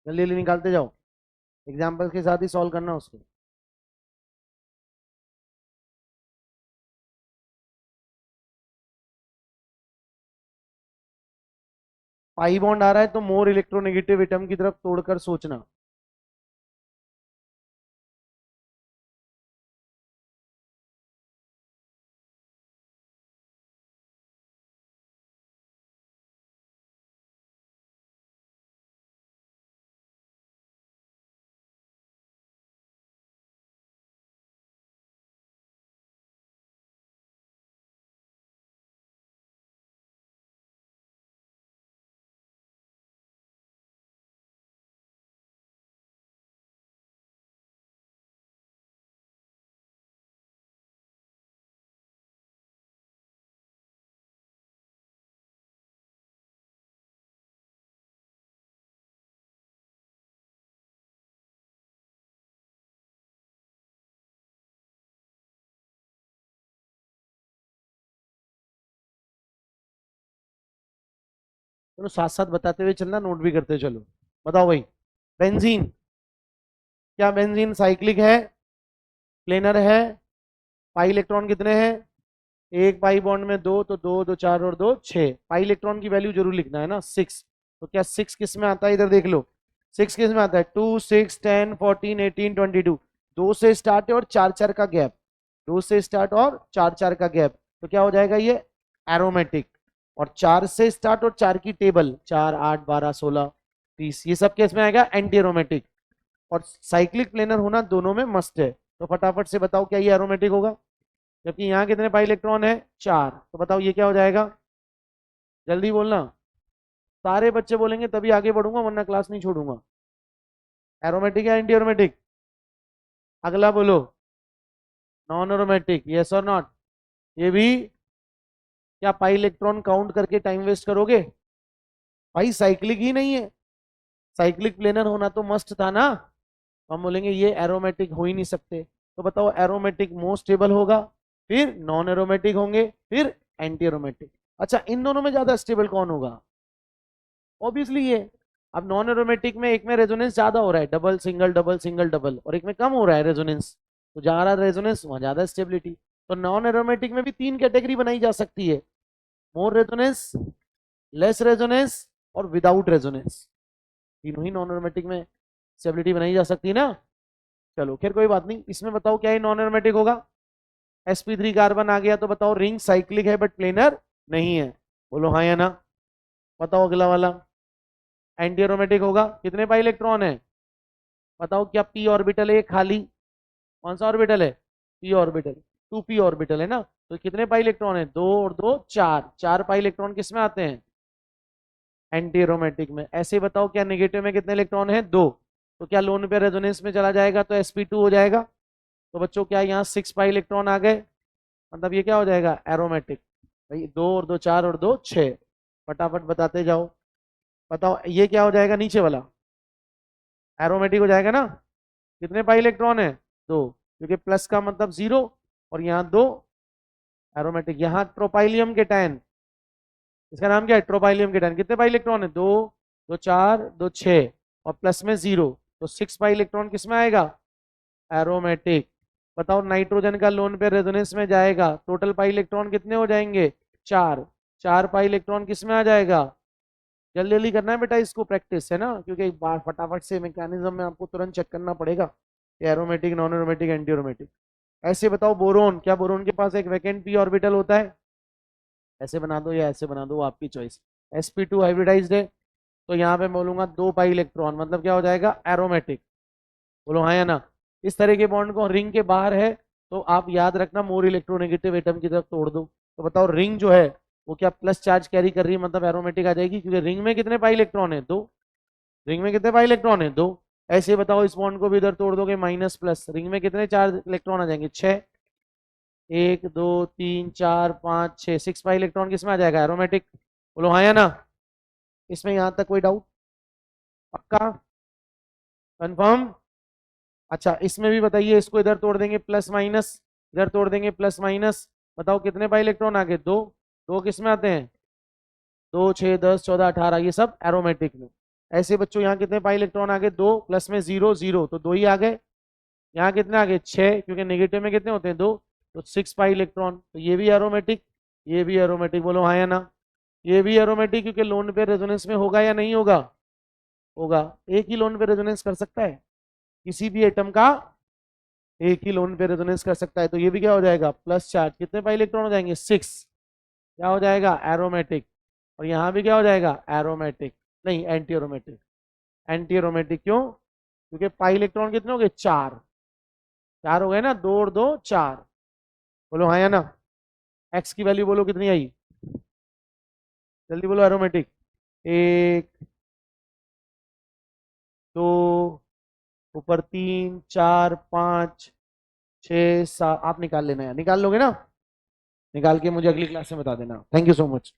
जल्दी जल्दी निकालते जाओ, एग्जाम्पल के साथ ही सॉल्व करना उसको। पाई बॉन्ड आ रहा है तो मोर इलेक्ट्रोनेगेटिव एटम की तरफ तोड़कर सोचना। चलो साथ साथ बताते हुए चलना, नोट भी करते चलो। बताओ भाई, बेंजीन, क्या बेंजीन साइक्लिक है, प्लेनर है, पाई इलेक्ट्रॉन कितने हैं, एक पाई बॉन्ड में दो, तो दो दो चार और दो छह, पाई इलेक्ट्रॉन की वैल्यू जरूर लिखना है ना, 6। तो क्या 6 किस में आता है, इधर देख लो, 6 किस में आता है, 2 6 10 14 18 22, दो से स्टार्ट है और चार चार का गैप, दो से स्टार्ट और चार चार का गैप, तो क्या हो जाएगा ये एरोमेटिक। और चार से स्टार्ट और चार की टेबल, 4 8 12 16 30, ये सब केस में आएगा एंटी एरोमेटिक। और साइक्लिक प्लेनर होना दोनों में मस्ट है। तो फटाफट से बताओ क्या ये एरोमेटिक होगा, जबकि यहाँ कितने पाई इलेक्ट्रॉन है, 4, तो बताओ ये क्या हो जाएगा, जल्दी बोलना। सारे बच्चे बोलेंगे तभी आगे बढ़ूंगा, वरना क्लास नहीं छोड़ूंगा। एरोमेटिक या एंटी एरोमेटिक, अगला बोलो। नॉन एरोमेटिक, यस और नॉट। ये भी, क्या पाई इलेक्ट्रॉन काउंट करके टाइम वेस्ट करोगे, भाई साइक्लिक ही नहीं है, साइक्लिक प्लेनर होना तो मस्ट था ना। हम बोलेंगे ये एरोमेटिक हो ही नहीं सकते। तो बताओ एरोमेटिक मोस्ट स्टेबल होगा, फिर नॉन एरोमेटिक होंगे, फिर एंटी एरोमेटिक। अच्छा, इन दोनों में ज्यादा स्टेबल कौन होगा, ऑब्वियसली ये। अब नॉन एरोमेटिक में एक में रेजोनेंस ज्यादा हो रहा है, double single double single double, और एक में कम हो रहा है रेजोनेंस, तो जहां रहा रेजोनेंस वहां ज्यादा स्टेबिलिटी। तो नॉन एरोमेटिक में भी तीन कैटेगरी बनाई जा सकती है, मोर रेजोनेंस, लेस रेजोनेंस और विदाउट रेजोनेंस। तीनों ही नॉन एरोमेटिक में स्टेबिलिटी बनाई जा सकती है ना। चलो खैर कोई बात नहीं, इसमें बताओ क्या ये नॉन एरोमेटिक होगा, sp3 कार्बन आ गया, तो बताओ रिंग साइक्लिक है बट प्लेनर नहीं है, बोलो हाँ या ना। बताओ अगला वाला, एंटी एरोमेटिक होगा, कितने पाई इलेक्ट्रॉन है, बताओ क्या p ऑर्बिटल है खाली, कौन सा ऑर्बिटल है, p ऑर्बिटल, 2p ऑर्बिटल है ना, तो कितने पाई इलेक्ट्रॉन है, दो और दो चार, चार पाई इलेक्ट्रॉन किस में आते हैं, एंटी एरोमेटिक में। ऐसे बताओ क्या नेगेटिव में कितने इलेक्ट्रॉन है, दो, तो क्या लोन पेयर रेजोनेंस में चला जाएगा तो sp2 हो जाएगा। तो बच्चों क्या यहाँ 6 पाई इलेक्ट्रॉन आ गए, मतलब ये क्या हो जाएगा एरोमेटिक। भाई 2 और 2 4 और 2 6, फटाफट बताते जाओ। बताओ ये क्या हो जाएगा नीचे वाला, एरोमेटिक हो जाएगा ना। कितने पाई इलेक्ट्रॉन है, 2, क्योंकि प्लस का मतलब 0 और यहाँ 2, एरोमेटिक। यहाँ ट्रोपाइलियम के टैन, इसका नाम क्या है ट्रोपाइलियम के टैन। कितने पाई इलेक्ट्रॉन है, 2 2 4 2 6 और प्लस में 0, तो 6 पाई इलेक्ट्रॉन किस में आएगा, एरोमेटिक। बताओ नाइट्रोजन का लोन पे रेजोनेंस में जाएगा, टोटल पाई इलेक्ट्रॉन कितने हो जाएंगे, 4, 4 पाई इलेक्ट्रॉन किस में आ जाएगा। जल्दी जल्दी करना है बेटा, इसको प्रैक्टिस है ना, क्योंकि एक बार फटाफट से मैकेनिज्म में आपको तुरंत चेक करना पड़ेगा, aromatic non aromatic anti aromatic. ऐसे बताओ बोरोन, क्या बोरोन के पास एक वैकेंट पी ऑर्बिटल होता है, ऐसे बना दो या ऐसे बना दो, आपकी चॉइस। sp2 हाइब्रिडाइज्ड है, तो यहाँ पे बोलूंगा 2 पाई इलेक्ट्रॉन, मतलब क्या हो जाएगा एरोमेटिक। बोलो हाँ या ना। इस तरह के बॉन्ड को रिंग के बाहर है तो आप याद रखना मोर इलेक्ट्रोनेगेटिव एटम की तरफ तोड़ दो। तो बताओ रिंग जो है वो क्या प्लस चार्ज कैरी कर रही है, मतलब एरोमेटिक आ जाएगी, क्योंकि रिंग में कितने पाई इलेक्ट्रॉन है, 2। रिंग में कितने पाई इलेक्ट्रॉन है, 2। ऐसे बताओ इस बॉन्ड को भी इधर तोड़ दोगे माइनस प्लस, रिंग में कितने चार्ज इलेक्ट्रॉन आ जाएंगे, 6। 1 2 3 4 5 6, 6 पाई इलेक्ट्रॉन किसमें आ जाएगा, एरोमेटिक। बोलो हाँ या ना। इसमें यहां तक कोई डाउट, पक्का कंफर्म। अच्छा इसमें भी बताइए, इसको इधर तोड़ देंगे प्लस माइनस, इधर तोड़ देंगे प्लस माइनस, बताओ कितने पाई इलेक्ट्रॉन आ गए, 2। 2 किस में आते हैं, 2 6 10 14 18, ये सब एरोमेटिक में। ऐसे बच्चों यहाँ कितने पाई इलेक्ट्रॉन आ गए, 2 प्लस में 0 0, तो 2 ही आ गए। यहाँ कितने आ गए, 6, क्योंकि नेगेटिव में कितने होते हैं, 2, तो 6 पाई इलेक्ट्रॉन, तो ये भी एरोमेटिक, ये भी एरोमेटिक। बोलो हाँ या ना। ये भी एरोमेटिक, क्योंकि लोन पे रेजोनेंस में होगा या नहीं होगा, होगा। एक ही लोन पे रेजोनेंस कर सकता है, किसी भी एटम का एक ही लोन पे रेजोनेंस कर सकता है, तो ये भी क्या हो जाएगा प्लस चार्ज। कितने पाई इलेक्ट्रॉन हो जाएंगे, 6, क्या हो जाएगा एरोमेटिक। और यहाँ भी क्या हो जाएगा एरोमेटिक, नहीं एंटी एरोमेटिक। एंटी एरोमेटिक क्यों, क्योंकि पाई इलेक्ट्रॉन कितने हो गए, 4, 4 हो गए ना, 2 और 2 4। बोलो हाँ या ना। एक्स की वैल्यू बोलो कितनी आई, जल्दी बोलो एरोमेटिक, 1 2, ऊपर 3 4 5 6 7, आप निकाल लेना है, निकाल लोगे ना, निकाल के मुझे अगली क्लास में बता देना। Thank you so much.